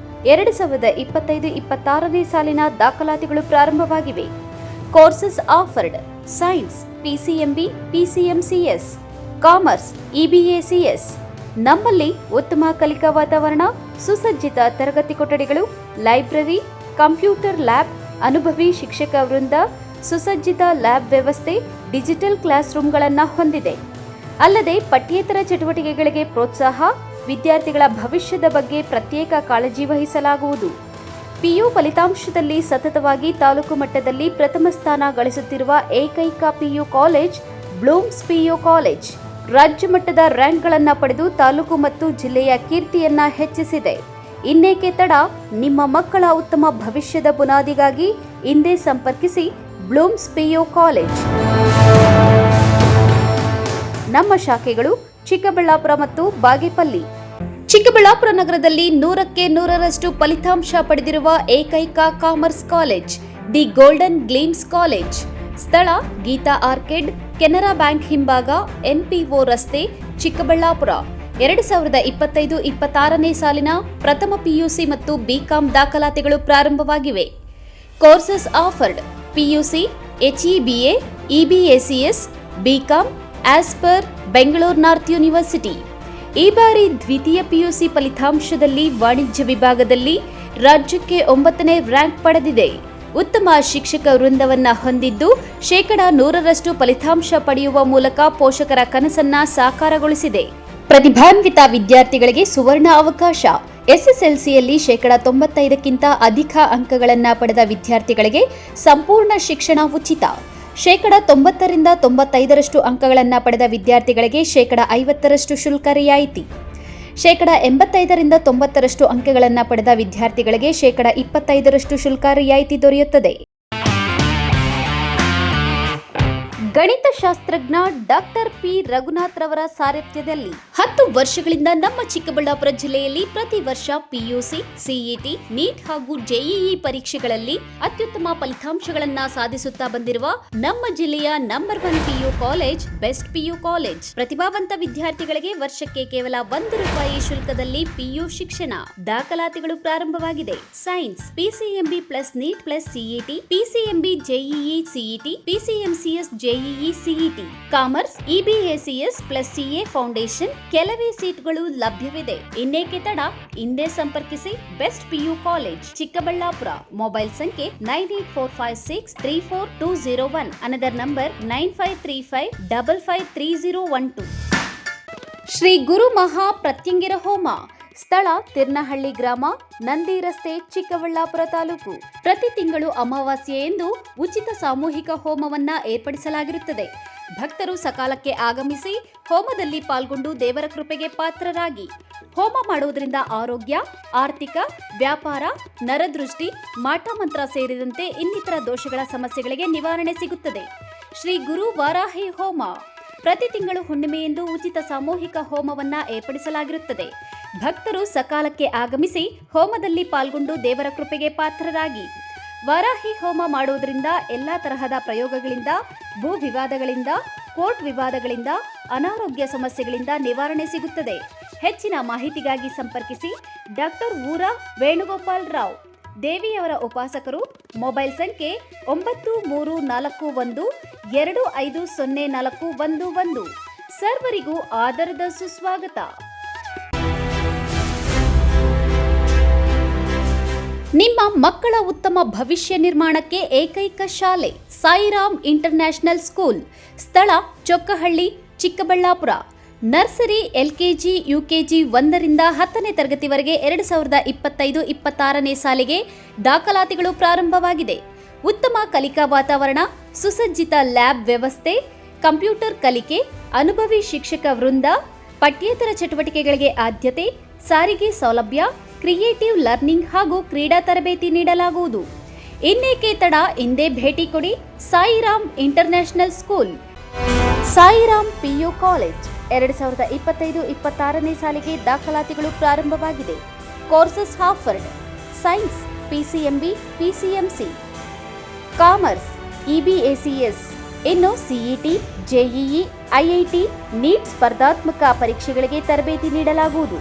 2025-26ನೇ ಸಾಲಿನ ದಾಖಲಾತಿಗಳು ಪ್ರಾರಂಭವಾಗಿವೆ. Courses offered: science, PCMB, PCMCS, commerce, EBACS. ನಮ್ಮಲ್ಲಿ ಉತ್ತಮ ಕಲಿಕಾ ವಾತಾವರಣ, ಸುಸಜ್ಜಿತ ತರಗತಿ ಕೊಠಡಿಗಳು, ಲೈಬ್ರರಿ, ಕಂಪ್ಯೂಟರ್ ಲ್ಯಾಬ್, ಅನುಭವಿ ಶಿಕ್ಷಕ ವೃಂದ, ಸುಸಜ್ಜಿತ ಲ್ಯಾಬ್ ವ್ಯವಸ್ಥೆ, ಡಿಜಿಟಲ್ ಕ್ಲಾಸ್ ರೂಮ್ಗಳನ್ನು ಹೊಂದಿದೆ. ಅಲ್ಲದೆ ಪಠ್ಯೇತರ ಚಟುವಟಿಕೆಗಳಿಗೆ ಪ್ರೋತ್ಸಾಹ, ವಿದ್ಯಾರ್ಥಿಗಳ ಭವಿಷ್ಯದ ಬಗ್ಗೆ ಪ್ರತ್ಯೇಕ ಕಾಳಜಿ ವಹಿಸಲಾಗುವುದು. ಪಿಯು ಫಲಿತಾಂಶದಲ್ಲಿ ಸತತವಾಗಿ ತಾಲೂಕು ಮಟ್ಟದಲ್ಲಿ ಪ್ರಥಮ ಸ್ಥಾನ ಗಳಿಸುತ್ತಿರುವ ಏಕೈಕ PU college Bloom's PU college. ರಾಜ್ಯ ಮಟ್ಟದ ರ್ಯಾಂಕ್ಗಳನ್ನು ಪಡೆದು ತಾಲೂಕು ಮತ್ತು ಜಿಲ್ಲೆಯ ಕೀರ್ತಿಯನ್ನ ಹೆಚ್ಚಿಸಿದೆ. ಇನ್ನೇಕೆ ತಡ? ನಿಮ್ಮ ಮಕ್ಕಳ ಉತ್ತಮ ಭವಿಷ್ಯದ ಬುನಾದಿಗಾಗಿ ಇಂದೇ ಸಂಪರ್ಕಿಸಿ ಬ್ಲೂಮ್ಸ್ ಪಿಯು ಕಾಲೇಜ್. ನಮ್ಮ ಶಾಖೆಗಳು ಚಿಕ್ಕಬಳ್ಳಾಪುರ ಮತ್ತು ಬಾಗೇಪಲ್ಲಿ. ಚಿಕ್ಕಬಳ್ಳಾಪುರ ನಗರದಲ್ಲಿ 100ಕ್ಕೆ 100ರಷ್ಟು ಫಲಿತಾಂಶ ಪಡೆದಿರುವ ಏಕೈಕ commerce college the golden gleams college. ಸ್ಥಳ ಗೀತಾ ಆರ್ಕಿಡ್, ಕೆನರಾ ಬ್ಯಾಂಕ್ ಹಿಂಭಾಗ, ಎನ್ಪಿಒ ರಸ್ತೆ, ಚಿಕ್ಕಬಳ್ಳಾಪುರ. 2025-26ನೇ ಸಾಲಿನ ಪ್ರಥಮ ಪಿಯುಸಿ ಮತ್ತು ಬಿಕಾಂ ದಾಖಲಾತಿಗಳು ಪ್ರಾರಂಭವಾಗಿವೆ. Courses offered: PUC, HEBA, EBACS, BCom as per Bengaluru north university. ಈ ಬಾರಿ ದ್ವಿತೀಯ ಪಿಯುಸಿ ಫಲಿತಾಂಶದಲ್ಲಿ ವಾಣಿಜ್ಯ ವಿಭಾಗದಲ್ಲಿ ರಾಜ್ಯಕ್ಕೆ 9ನೇ ರ್ಯಾಂಕ್ ಪಡೆದಿದೆ. ಉತ್ತಮ ಶಿಕ್ಷಕ ವೃಂದವನ್ನ ಹೊಂದಿದ್ದು 100% ಫಲಿತಾಂಶ ಪಡೆಯುವ ಮೂಲಕ ಪೋಷಕರ ಕನಸನ್ನ ಸಾಕಾರಗೊಳಿಸಿದೆ. ಪ್ರತಿಭಾನ್ವಿತ ವಿದ್ಯಾರ್ಥಿಗಳಿಗೆ ಸುವರ್ಣ ಅವಕಾಶ. ಎಸ್ಎಸ್ಎಲ್ಸಿಯಲ್ಲಿ 95ಕ್ಕಿಂತ ಅಧಿಕ ಅಂಕಗಳನ್ನು ಪಡೆದ ವಿದ್ಯಾರ್ಥಿಗಳಿಗೆ ಸಂಪೂರ್ಣ ಶಿಕ್ಷಣ ಉಚಿತ. 90ರಿಂದ 95ರಷ್ಟು ಅಂಕಗಳನ್ನು ಪಡೆದ ವಿದ್ಯಾರ್ಥಿಗಳಿಗೆ 50% ಶುಲ್ಕ ರಿಯಾಯಿತಿ. 85ರಿಂದ 90ರಷ್ಟು ಅಂಕಗಳನ್ನು ಪಡೆದ ವಿದ್ಯಾರ್ಥಿಗಳಿಗೆ 25% ಶುಲ್ಕ ರಿಯಾಯಿತಿ ದೊರೆಯುತ್ತದೆ. ಗಣಿತಶಾಸ್ತ್ರಜ್ಞ ಡಾಕ್ಟರ್ ಪಿ ರಘುನಾಥ್ ರವರ ಸಾರಥ್ಯದಲ್ಲಿ 10 ವರ್ಷಗಳಿಂದ ನಮ್ಮ ಚಿಕ್ಕಬಳ್ಳಾಪುರ ಜಿಲ್ಲೆಯಲ್ಲಿ ಪ್ರತಿ ವರ್ಷ ಪಿಯುಸಿ, ಸಿಇಟಿ, ನೀಟ್ ಹಾಗೂ ಜೆಇಇ ಪರೀಕ್ಷೆಗಳಲ್ಲಿ ಅತ್ಯುತ್ತಮ ಫಲಿತಾಂಶಗಳನ್ನ ಸಾಧಿಸುತ್ತಾ ಬಂದಿರುವ ನಮ್ಮ ಜಿಲ್ಲೆಯ number 1 PU college best PU college. ಪ್ರತಿಭಾವಂತ ವಿದ್ಯಾರ್ಥಿಗಳಿಗೆ ವರ್ಷಕ್ಕೆ ಕೇವಲ ₹1 ಶುಲ್ಕದಲ್ಲಿ ಪಿಯು ಶಿಕ್ಷಣ. ದಾಖಲಾತಿಗಳು ಪ್ರಾರಂಭವಾಗಿದೆ. Science PCMB plus NEET plus CET, PCMB JEE CET, PCMCS JEE CET, commerce EBACS plus CA foundation. ಕೆಲವೇ ಸೀಟ್ಗಳು ಲಭ್ಯವಿದೆ. ಇನ್ನೇಕೆ ತಡ? ಇಂದೇ ಸಂಪರ್ಕಿಸಿ best PU college, Chikkaballapur. Mobile ಸಂಖ್ಯೆ 9845634201. Another number 9535553012. ಶ್ರೀ ಗುರು ಮಹಾ ಪ್ರತ್ಯಂಗಿರ ಹೋಮ. ಸ್ಥಳ ತಿರ್ನಹಳ್ಳಿ ಗ್ರಾಮ, ನಂದಿ ರಸ್ತೆ, ಚಿಕ್ಕಬಳ್ಳಾಪುರ ತಾಲೂಕು. ಪ್ರತಿ ತಿಂಗಳು ಅಮಾವಾಸ್ಯೆಯಂದು ಉಚಿತ ಸಾಮೂಹಿಕ ಹೋಮವನ್ನ ಏರ್ಪಡಿಸಲಾಗಿರುತ್ತದೆ. ಭಕ್ತರು ಸಕಾಲಕ್ಕೆ ಆಗಮಿಸಿ ಹೋಮದಲ್ಲಿ ಪಾಲ್ಗೊಂಡು ದೇವರ ಕೃಪೆಗೆ ಪಾತ್ರರಾಗಿ. ಹೋಮ ಮಾಡುವುದರಿಂದ ಆರೋಗ್ಯ, ಆರ್ಥಿಕ, ವ್ಯಾಪಾರ, ನರದೃಷ್ಟಿ, ಮಾಟಮಂತ್ರ ಸೇರಿದಂತೆ ಇನ್ನಿತರ ದೋಷಗಳ ಸಮಸ್ಯೆಗಳಿಗೆ ನಿವಾರಣೆ ಸಿಗುತ್ತದೆ. ಶ್ರೀ ಗುರು ವಾರಾಹಿ ಹೋಮ. ಪ್ರತಿ ತಿಂಗಳು ಹುಣ್ಣಿಮೆಯಂದು ಉಚಿತ ಸಾಮೂಹಿಕ ಹೋಮವನ್ನ ಏರ್ಪಡಿಸಲಾಗಿರುತ್ತದೆ. ಭಕ್ತರು ಸಕಾಲಕ್ಕೆ ಆಗಮಿಸಿ ಹೋಮದಲ್ಲಿ ಪಾಲ್ಗೊಂಡು ದೇವರ ಕೃಪೆಗೆ ಪಾತ್ರರಾಗಿ. ವಾರಾಹಿ ಹೋಮ ಮಾಡುವುದರಿಂದ ಎಲ್ಲಾ ತರಹದ ಪ್ರಯೋಗಗಳಿಂದ, ಭೂ ವಿವಾದಗಳಿಂದ, ಕೋರ್ಟ್ ವಿವಾದಗಳಿಂದ, ಅನಾರೋಗ್ಯ ಸಮಸ್ಯೆಗಳಿಂದ ನಿವಾರಣೆ ಸಿಗುತ್ತದೆ. ಹೆಚ್ಚಿನ ಮಾಹಿತಿಗಾಗಿ ಸಂಪರ್ಕಿಸಿ ಡಾಕ್ಟರ್ ಊರಾ ವೇಣುಗೋಪಾಲ್ ರಾವ್, ದೇವಿಯವರ ಉಪಾಸಕರು. ಮೊಬೈಲ್ ಸಂಖ್ಯೆ 9341250411. ಸರ್ವರಿಗೂ ಆದರದ ಸುಸ್ವಾಗತ. ನಿಮ್ಮ ಮಕ್ಕಳ ಉತ್ತಮ ಭವಿಷ್ಯ ನಿರ್ಮಾಣಕ್ಕೆ ಏಕೈಕ ಶಾಲೆ ಸಾಯಿರಾಮ್ ಇಂಟರ್ನ್ಯಾಷನಲ್ ಸ್ಕೂಲ್. ಸ್ಥಳ Chokkahalli, Chikkaballapur. Nursery, LKG, UKG 1ರಿಂದ 10ನೇ ತರಗತಿವರೆಗೆ 2025-26ನೇ ಸಾಲಿಗೆ ದಾಖಲಾತಿಗಳು ಪ್ರಾರಂಭವಾಗಿದೆ. ಉತ್ತಮ ಕಲಿಕಾ ವಾತಾವರಣ, ಸುಸಜ್ಜಿತ ಲ್ಯಾಬ್ ವ್ಯವಸ್ಥೆ, ಕಂಪ್ಯೂಟರ್ ಕಲಿಕೆ, ಅನುಭವಿ ಶಿಕ್ಷಕ ವೃಂದ, ಪಠ್ಯೇತರ ಚಟುವಟಿಕೆಗಳಿಗೆ ಆದ್ಯತೆ, ಸಾರಿಗೆ ಸೌಲಭ್ಯ, ಕ್ರಿಯೇಟಿವ್ ಲರ್ನಿಂಗ್ ಹಾಗೂ ಕ್ರೀಡಾ ತರಬೇತಿ ನೀಡಲಾಗುವುದು. ಇನ್ನೇಕೆ ತಡ, ಹಿಂದೆ ಭೇಟಿ ಕೊಡಿ Sairam international school. Sairam PU college 2025-26ನೇ ಸಾಲಿಗೆ ದಾಖಲಾತಿಗಳು ಪ್ರಾರಂಭವಾಗಿದೆ. Courses offered: science, PCMB, PCMC, commerce, EBACS. ಇನ್ನು ಸಿಇಟಿ, ಜೆಇಇ, ಐಐಟಿ, ನೀಟ್ ಸ್ಪರ್ಧಾತ್ಮಕ ಪರೀಕ್ಷೆಗಳಿಗೆ ತರಬೇತಿ ನೀಡಲಾಗುವುದು.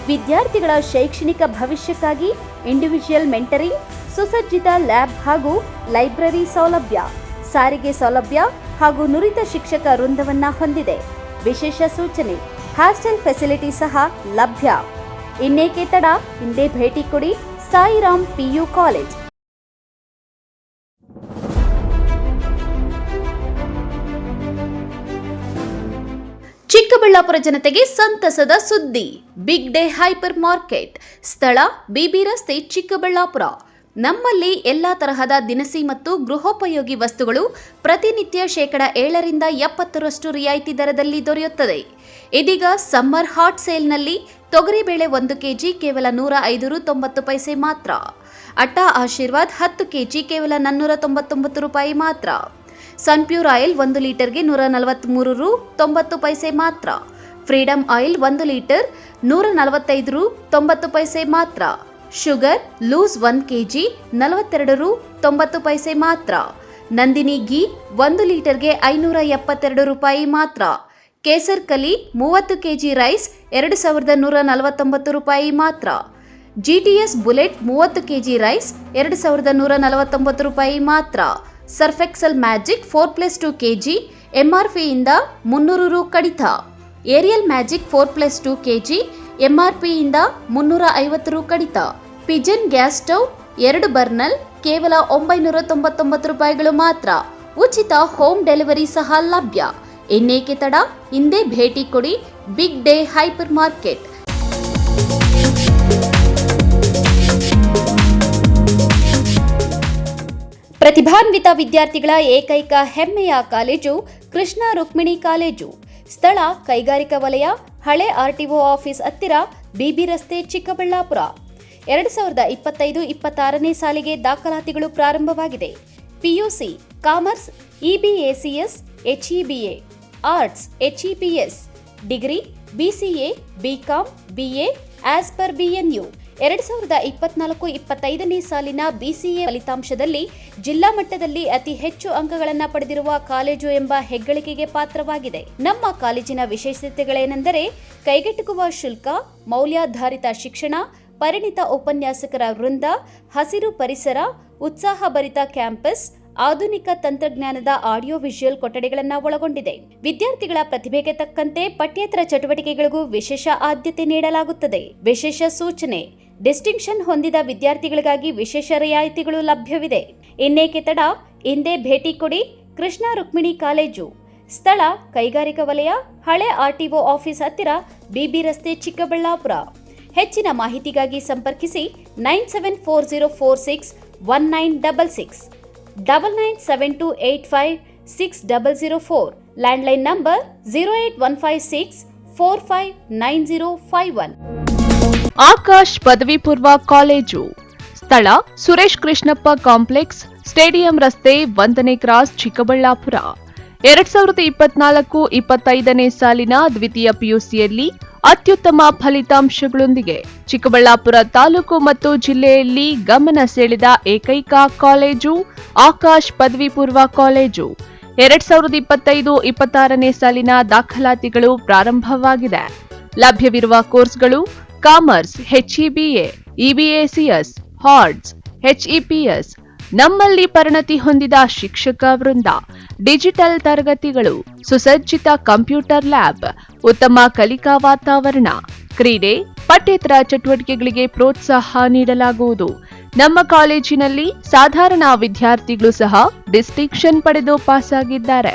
ವಿದ್ಯಾರ್ಥಿಗಳ ಶೈಕ್ಷಣಿಕ ಭವಿಷ್ಯಕ್ಕಾಗಿ ಇಂಡಿವಿಜುವಲ್ ಮೆಂಟರಿಂಗ್, ಸುಸಜ್ಜಿತ ಲ್ಯಾಬ್ ಹಾಗೂ ಲೈಬ್ರರಿ ಸೌಲಭ್ಯ, ಸಾರಿಗೆ ಸೌಲಭ್ಯ ಹಾಗೂ ನುರಿತ ಶಿಕ್ಷಕ ವೃಂದವನ್ನ ಹೊಂದಿದೆ. ವಿಶೇಷ ಸೂಚನೆ: ಹಾಸ್ಟೆಲ್ ಫೆಸಿಲಿಟಿ ಸಹ ಲಭ್ಯ. ಇನ್ನೇಕೆ ತಡ, ಹಿಂದೆ ಭೇಟಿ ಕೊಡಿ ಸಾಯಿರಾಮ್ ಪಿಯು ಕಾಲೇಜ್. ಚಿಕ್ಕಬಳ್ಳಾಪುರ ಜನತೆಗೆ ಸಂತಸದ ಸುದ್ದಿ. Big day hyper market. ಸ್ಥಳ ಬಿಬಿ ರಸ್ತೆ, ಚಿಕ್ಕಬಳ್ಳಾಪುರ. ನಮ್ಮಲ್ಲಿ ಎಲ್ಲಾ ತರಹದ ದಿನಸಿ ಮತ್ತು ಗೃಹೋಪಯೋಗಿ ವಸ್ತುಗಳು ಪ್ರತಿನಿತ್ಯ 7% 70% ರಿಯಾಯಿತಿ ದರದಲ್ಲಿ ದೊರೆಯುತ್ತದೆ. ಇದೀಗ ಸಮ್ಮರ್ ಹಾಟ್ ಸೇಲ್ನಲ್ಲಿ ತೊಗರಿಬೇಳೆ 1 ಕೆಜಿ ಕೇವಲ 105 ರು 90 ಪೈಸೆ ಮಾತ್ರ. ಅಟ್ಟಾ ಆಶೀರ್ವಾದ್ 10 ಕೆಜಿ ಕೇವಲ 499 ರೂಪಾಯಿ ಮಾತ್ರ. ಸನ್ಪ್ಯೂರ್ ಆಯಿಲ್ 1 ಲೀಟರ್ಗೆ 143 ರು 90 ಪೈಸೆ ಮಾತ್ರ. ಫ್ರೀಡಮ್ ಆಯಿಲ್ 1 ಲೀಟರ್ 145 ರು 90 ಪೈಸೆ ಮಾತ್ರ. ಶುಗರ್ ಲೂಸ್ 1 ಕೆಜಿ 42 ರು 90 ಪೈಸೆ ಮಾತ್ರ. ನಂದಿನಿ ಘೀ 1 ಲೀಟರ್ಗೆ 572 ರೂಪಾಯಿ ಮಾತ್ರ. ಕೇಸರ್ ಕಲಿ 30 ಕೆಜಿ ರೈಸ್ 2149 ರೂಪಾಯಿ ಮಾತ್ರ. ಜಿಟಿಎಸ್ ಬುಲೆಟ್ 30 ಕೆಜಿ ರೈಸ್ 2149 ರೂಪಾಯಿ ಮಾತ್ರ. ಸರ್ಫೆಕ್ಸಲ್ ಮ್ಯಾಜಿಕ್ 4+2 ಕೆಜಿ ಎಂಆರ್ಪಿಯಿಂದ 300 ರು ಕಡಿತ. ಏರಿಯಲ್ ಮ್ಯಾಜಿಕ್ 4+2 ಕೆಜಿ ಎಂಆರ್ಪಿಯಿಂದ 350 ರು ಕಡಿತ. ಪಿಜನ್ ಗ್ಯಾಸ್ ಸ್ಟವ್ 2 ಬರ್ನಲ್ ಕೇವಲ 999 ರೂಪಾಯಿಗಳು ಮಾತ್ರ. ಉಚಿತ ಹೋಮ್ ಡೆಲಿವರಿ ಸಹ ಲಭ್ಯ. ಇನ್ನೇಕೆ ತಡ, ಹಿಂದೆ ಭೇಟಿ ಕೊಡಿ ಬಿಗ್ ಡೇ ಹೈಪರ್ ಮಾರ್ಕೆಟ್. ಪ್ರತಿಭಾನ್ವಿತ ವಿದ್ಯಾರ್ಥಿಗಳ ಏಕೈಕ ಹೆಮ್ಮೆಯ ಕಾಲೇಜು ಕೃಷ್ಣ ರುಕ್ಮಿಣಿ ಕಾಲೇಜು. ಸ್ಥಳ ಕೈಗಾರಿಕಾ ವಲಯ, ಹಳೆ ಆರ್ಟಿಒ ಆಫೀಸ್ ಹತ್ತಿರ, ಬಿಬಿ ರಸ್ತೆ, ಚಿಕ್ಕಬಳ್ಳಾಪುರ. 2025-26ನೇ ಸಾಲಿಗೆ ದಾಖಲಾತಿಗಳು ಪ್ರಾರಂಭವಾಗಿದೆ. PUC, commerce, EBACS, HEBA, arts, HEPS, degree, BCA, BCom, BA as per BNU. 2024-25ನೇ ಸಾಲಿನ ಬಿಸಿಎ ಫಲಿತಾಂಶದಲ್ಲಿ ಜಿಲ್ಲಾ ಮಟ್ಟದಲ್ಲಿ ಅತಿ ಹೆಚ್ಚು ಅಂಕಗಳನ್ನು ಪಡೆದಿರುವ ಕಾಲೇಜು ಎಂಬ ಹೆಗ್ಗಳಿಕೆಗೆ ಪಾತ್ರವಾಗಿದೆ. ನಮ್ಮ ಕಾಲೇಜಿನ ವಿಶೇಷತೆಗಳೇನೆಂದರೆ ಕೈಗೆಟುಕುವ ಶುಲ್ಕ, ಮೌಲ್ಯಾಧಾರಿತ ಶಿಕ್ಷಣ, ಪರಿಣಿತ ಉಪನ್ಯಾಸಕರ ವೃಂದ, ಹಸಿರು ಪರಿಸರ, ಉತ್ಸಾಹಭರಿತ ಕ್ಯಾಂಪಸ್, ಆಧುನಿಕ ತಂತ್ರಜ್ಞಾನದ ಆಡಿಯೋ ವಿಜುವಲ್ ಕೊಠಡಿಗಳನ್ನು ಒಳಗೊಂಡಿದೆ. ವಿದ್ಯಾರ್ಥಿಗಳ ಪ್ರತಿಭೆಗೆ ತಕ್ಕಂತೆ ಪಠ್ಯೇತರ ಚಟುವಟಿಕೆಗಳಿಗೂ ವಿಶೇಷ ಆದ್ಯತೆ ನೀಡಲಾಗುತ್ತದೆ. ವಿಶೇಷ ಸೂಚನೆ: ಡಿಸ್ಟಿಂಕ್ಷನ್ ಹೊಂದಿದ ವಿದ್ಯಾರ್ಥಿಗಳಿಗಾಗಿ ವಿಶೇಷ ರಿಯಾಯಿತಿಗಳು ಲಭ್ಯವಿದೆ. ಇನ್ನೇಕೆ ತಡ, ಹಿಂದೆ ಭೇಟಿ ಕೊಡಿ ಕೃಷ್ಣ ರುಕ್ಮಿಣಿ ಕಾಲೇಜು. ಸ್ಥಳ ಕೈಗಾರಿಕಾ ವಲಯ, ಹಳೆ ಆರ್ಟಿಒ ಆಫೀಸ್ ಹತ್ತಿರ, ಬಿಬಿ ರಸ್ತೆ, ಚಿಕ್ಕಬಳ್ಳಾಪುರ. ಹೆಚ್ಚಿನ ಮಾಹಿತಿಗಾಗಿ ಸಂಪರ್ಕಿಸಿ 9740461966 9972856004. Landline number 08156459051. ಆಕಾಶ್ ಪದವಿ ಪೂರ್ವ ಕಾಲೇಜು. ಸ್ಥಳ ಸುರೇಶ್ ಕೃಷ್ಣಪ್ಪ ಕಾಂಪ್ಲೆಕ್ಸ್, ಸ್ಟೇಡಿಯಂ ರಸ್ತೆ, 1ನೇ ಕ್ರಾಸ್, ಚಿಕ್ಕಬಳ್ಳಾಪುರ. 2024-25ನೇ ಸಾಲಿನ ದ್ವಿತೀಯ ಪಿಯುಸಿಯಲ್ಲಿ ಅತ್ಯುತ್ತಮ ಫಲಿತಾಂಶಗಳೊಂದಿಗೆ ಚಿಕ್ಕಬಳ್ಳಾಪುರ ತಾಲೂಕು ಮತ್ತು ಜಿಲ್ಲೆಯಲ್ಲಿ ಗಮನ ಸೆಳೆದ ಏಕೈಕ ಕಾಲೇಜು ಆಕಾಶ್ ಪದವಿ ಪೂರ್ವ ಕಾಲೇಜು. 2025-26ನೇ ಸಾಲಿನ ದಾಖಲಾತಿಗಳು ಪ್ರಾರಂಭವಾಗಿದೆ. ಲಭ್ಯವಿರುವ ಕೋರ್ಸ್ಗಳು: commerce, HEBA, EBACS, arts, HEPS. ನಮ್ಮಲ್ಲಿ ಪರಿಣತಿ ಹೊಂದಿದ ಶಿಕ್ಷಕ ವೃಂದ, ಡಿಜಿಟಲ್ ತರಗತಿಗಳು, ಸುಸಜ್ಜಿತ ಕಂಪ್ಯೂಟರ್ ಲ್ಯಾಬ್, ಉತ್ತಮ ಕಲಿಕಾ ವಾತಾವರಣ, ಕ್ರೀಡೆ, ಪಠ್ಯೇತರ ಚಟುವಟಿಕೆಗಳಿಗೆ ಪ್ರೋತ್ಸಾಹ ನೀಡಲಾಗುವುದು. ನಮ್ಮ ಕಾಲೇಜಿನಲ್ಲಿ ಸಾಧಾರಣ ವಿದ್ಯಾರ್ಥಿಗಳು ಸಹ ಡಿಸ್ಟಿಂಕ್ಷನ್ ಪಡೆದು ಪಾಸಾಗಿದ್ದಾರೆ.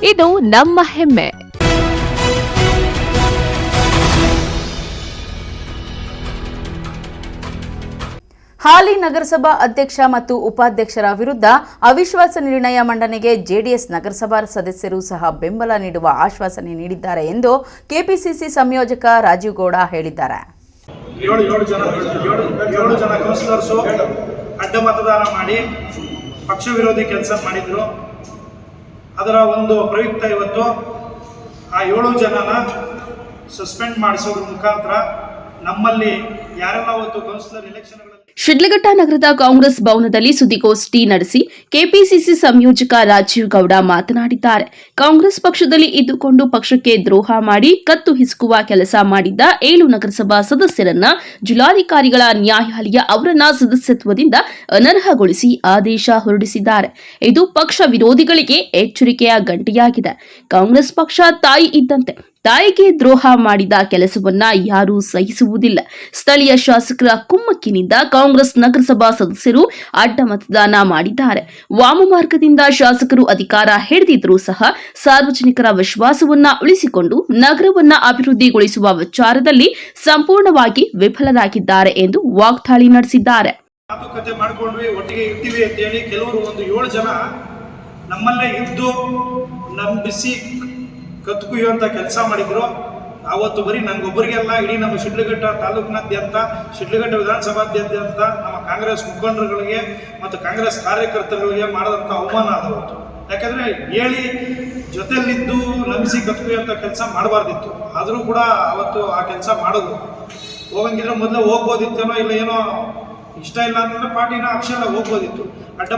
ಇದು ನಮ್ಮ ಹೆಮ್ಮೆ. ಹಾಲಿ ನಗರಸಭಾ ಅಧ್ಯಕ್ಷ ಮತ್ತು ಉಪಾಧ್ಯಕ್ಷರ ವಿರುದ್ಧ ಅವಿಶ್ವಾಸ ನಿರ್ಣಯ ಮಂಡನೆಗೆ ಜೆಡಿಎಸ್ ನಗರಸಭಾ ಸದಸ್ಯರು ಸಹ ಬೆಂಬಲ ನೀಡುವ ಆಶ್ವಾಸನೆ ನೀಡಿದ್ದಾರೆ ಎಂದು ಕೆಪಿಸಿಸಿ ಸಂಯೋಜಕ ರಾಜೀವ್ ಗೌಡ ಹೇಳಿದ್ದಾರೆ. 7 ಜನ ಕೌನ್ಸಿಲರ್ಸು ಅಡ್ಡ ಮತದಾನ ಮಾಡಿ ಪಕ್ಷ ವಿರೋಧಿ ಕೆಲಸ ಮಾಡಿದ್ರು. ಅದರ ಒಂದು ಪ್ರಯುಕ್ತ ಇವತ್ತು ಆ 7 ಜನನ ಸಸ್ಪೆಂಡ್ ಮಾಡಿಸೋದ್ರ ಮುಖಾಂತರ ನಮ್ಮಲ್ಲಿ ಯಾರೆಲ್ಲ ಅವತ್ತು ಕೌನ್ಸಿಲರ್ ಎಲೆಕ್ಷನ್ಗಳಲ್ಲಿ ಶಿಡ್ಲಘಟ್ಟ ನಗರದ ಕಾಂಗ್ರೆಸ್ ಭವನದಲ್ಲಿ ಸುದ್ದಿಗೋಷ್ಠಿ ನಡೆಸಿ ಕೆಪಿಸಿಸಿ ಸಂಯೋಜಕ ರಾಜೀವ್ ಗೌಡ ಮಾತನಾಡಿದ್ದಾರೆ. ಕಾಂಗ್ರೆಸ್ ಪಕ್ಷದಲ್ಲಿ ಇದ್ದುಕೊಂಡು ಪಕ್ಷಕ್ಕೆ ದ್ರೋಹ ಮಾಡಿ ಕತ್ತು ಹಿಸುಕುವ ಕೆಲಸ ಮಾಡಿದ್ದ 7 ನಗರಸಭಾ ಸದಸ್ಯರನ್ನ ಜಿಲ್ಲಾಧಿಕಾರಿಗಳ ನ್ಯಾಯಾಲಯ ಅವರನ್ನ ಸದಸ್ಯತ್ವದಿಂದ ಅನರ್ಹಗೊಳಿಸಿ ಆದೇಶ ಹೊರಡಿಸಿದ್ದಾರೆ. ಇದು ಪಕ್ಷ ವಿರೋಧಿಗಳಿಗೆ ಎಚ್ಚರಿಕೆಯ ಗಂಟೆಯಾಗಿದೆ. ಕಾಂಗ್ರೆಸ್ ಪಕ್ಷ ತಾಯಿ ಇದ್ದಂತೆ. ತಾಯಿಗೆ ದ್ರೋಹ ಮಾಡಿದ ಕೆಲಸವನ್ನ ಯಾರೂ ಸಹಿಸುವುದಿಲ್ಲ. ಸ್ಥಳೀಯ ಶಾಸಕರ ಕುಮ್ಮಕ್ಕಿನಿಂದ ಕಾಂಗ್ರೆಸ್ ನಗರಸಭಾ ಸದಸ್ಯರು ಅಡ್ಡ ಮತದಾನ ಮಾಡಿದ್ದಾರೆ. ವಾಮಮಾರ್ಗದಿಂದ ಶಾಸಕರು ಅಧಿಕಾರ ಹಿಡಿದಿದ್ರೂ ಸಹ ಸಾರ್ವಜನಿಕರ ವಿಶ್ವಾಸವನ್ನ ಉಳಿಸಿಕೊಂಡು ನಗರವನ್ನ ಅಭಿವೃದ್ಧಿಗೊಳಿಸುವ ವಿಚಾರದಲ್ಲಿ ಸಂಪೂರ್ಣವಾಗಿ ವಿಫಲರಾಗಿದ್ದಾರೆ ಎಂದು ವಾಗ್ದಾಳಿ ನಡೆಸಿದ್ದಾರೆ. ಮಾತುಕತೆ ಮಾಡ್ಕೊಂಡ್ವಿ, ಒಟ್ಟಿಗೆ ಇರ್ತೀವಿ ಅಂತ ಹೇಳಿ ಕೆಲವರು ಒಂದು 7 ಜನ ನಮ್ಮಲ್ಲೇ ಇದ್ದು ನಂಬಿಸಿ ಕತ್ತು ಕುಯ್ಯುವಂಥ ಕೆಲಸ ಮಾಡಿದ್ರು. ಆವತ್ತು ಬರೀ ನನಗೊಬ್ಬರಿಗೆಲ್ಲ, ಇಡೀ ನಮ್ಮ ಶಿಡ್ಲಘಟ್ಟ ತಾಲೂಕಿನಾದ್ಯಂತ, ಶಿಡ್ಲಘಟ್ಟ ವಿಧಾನಸಭಾದ್ಯಂತ ನಮ್ಮ ಕಾಂಗ್ರೆಸ್ ಮುಖಂಡರುಗಳಿಗೆ ಮತ್ತು ಕಾಂಗ್ರೆಸ್ ಕಾರ್ಯಕರ್ತರುಗಳಿಗೆ ಮಾಡಿದಂಥ ಅವಮಾನ ಆದವತ್ತು. ಯಾಕಂದರೆ ಹೇಳಿ ಜೊತೆಯಲ್ಲಿದ್ದು ನಂಬಿಸಿ ಕತ್ತು ಕುಯ್ಯುವಂಥ ಕೆಲಸ ಮಾಡಬಾರ್ದಿತ್ತು. ಆದರೂ ಕೂಡ ಅವತ್ತು ಆ ಕೆಲಸ ಮಾಡಿದ್ರು. ಹೋಗಂಗಿದ್ರೆ ಮೊದಲೇ ಹೋಗ್ಬೋದಿತ್ತೇನೋ, ಇಲ್ಲ ಏನೋ ಇಷ್ಟ ಇಲ್ಲ ಅಂತಂದರೆ ಪಾರ್ಟಿನ ಅಕ್ಷರ ಹೋಗ್ಬೋದಿತ್ತು. ಅಡ್ಡ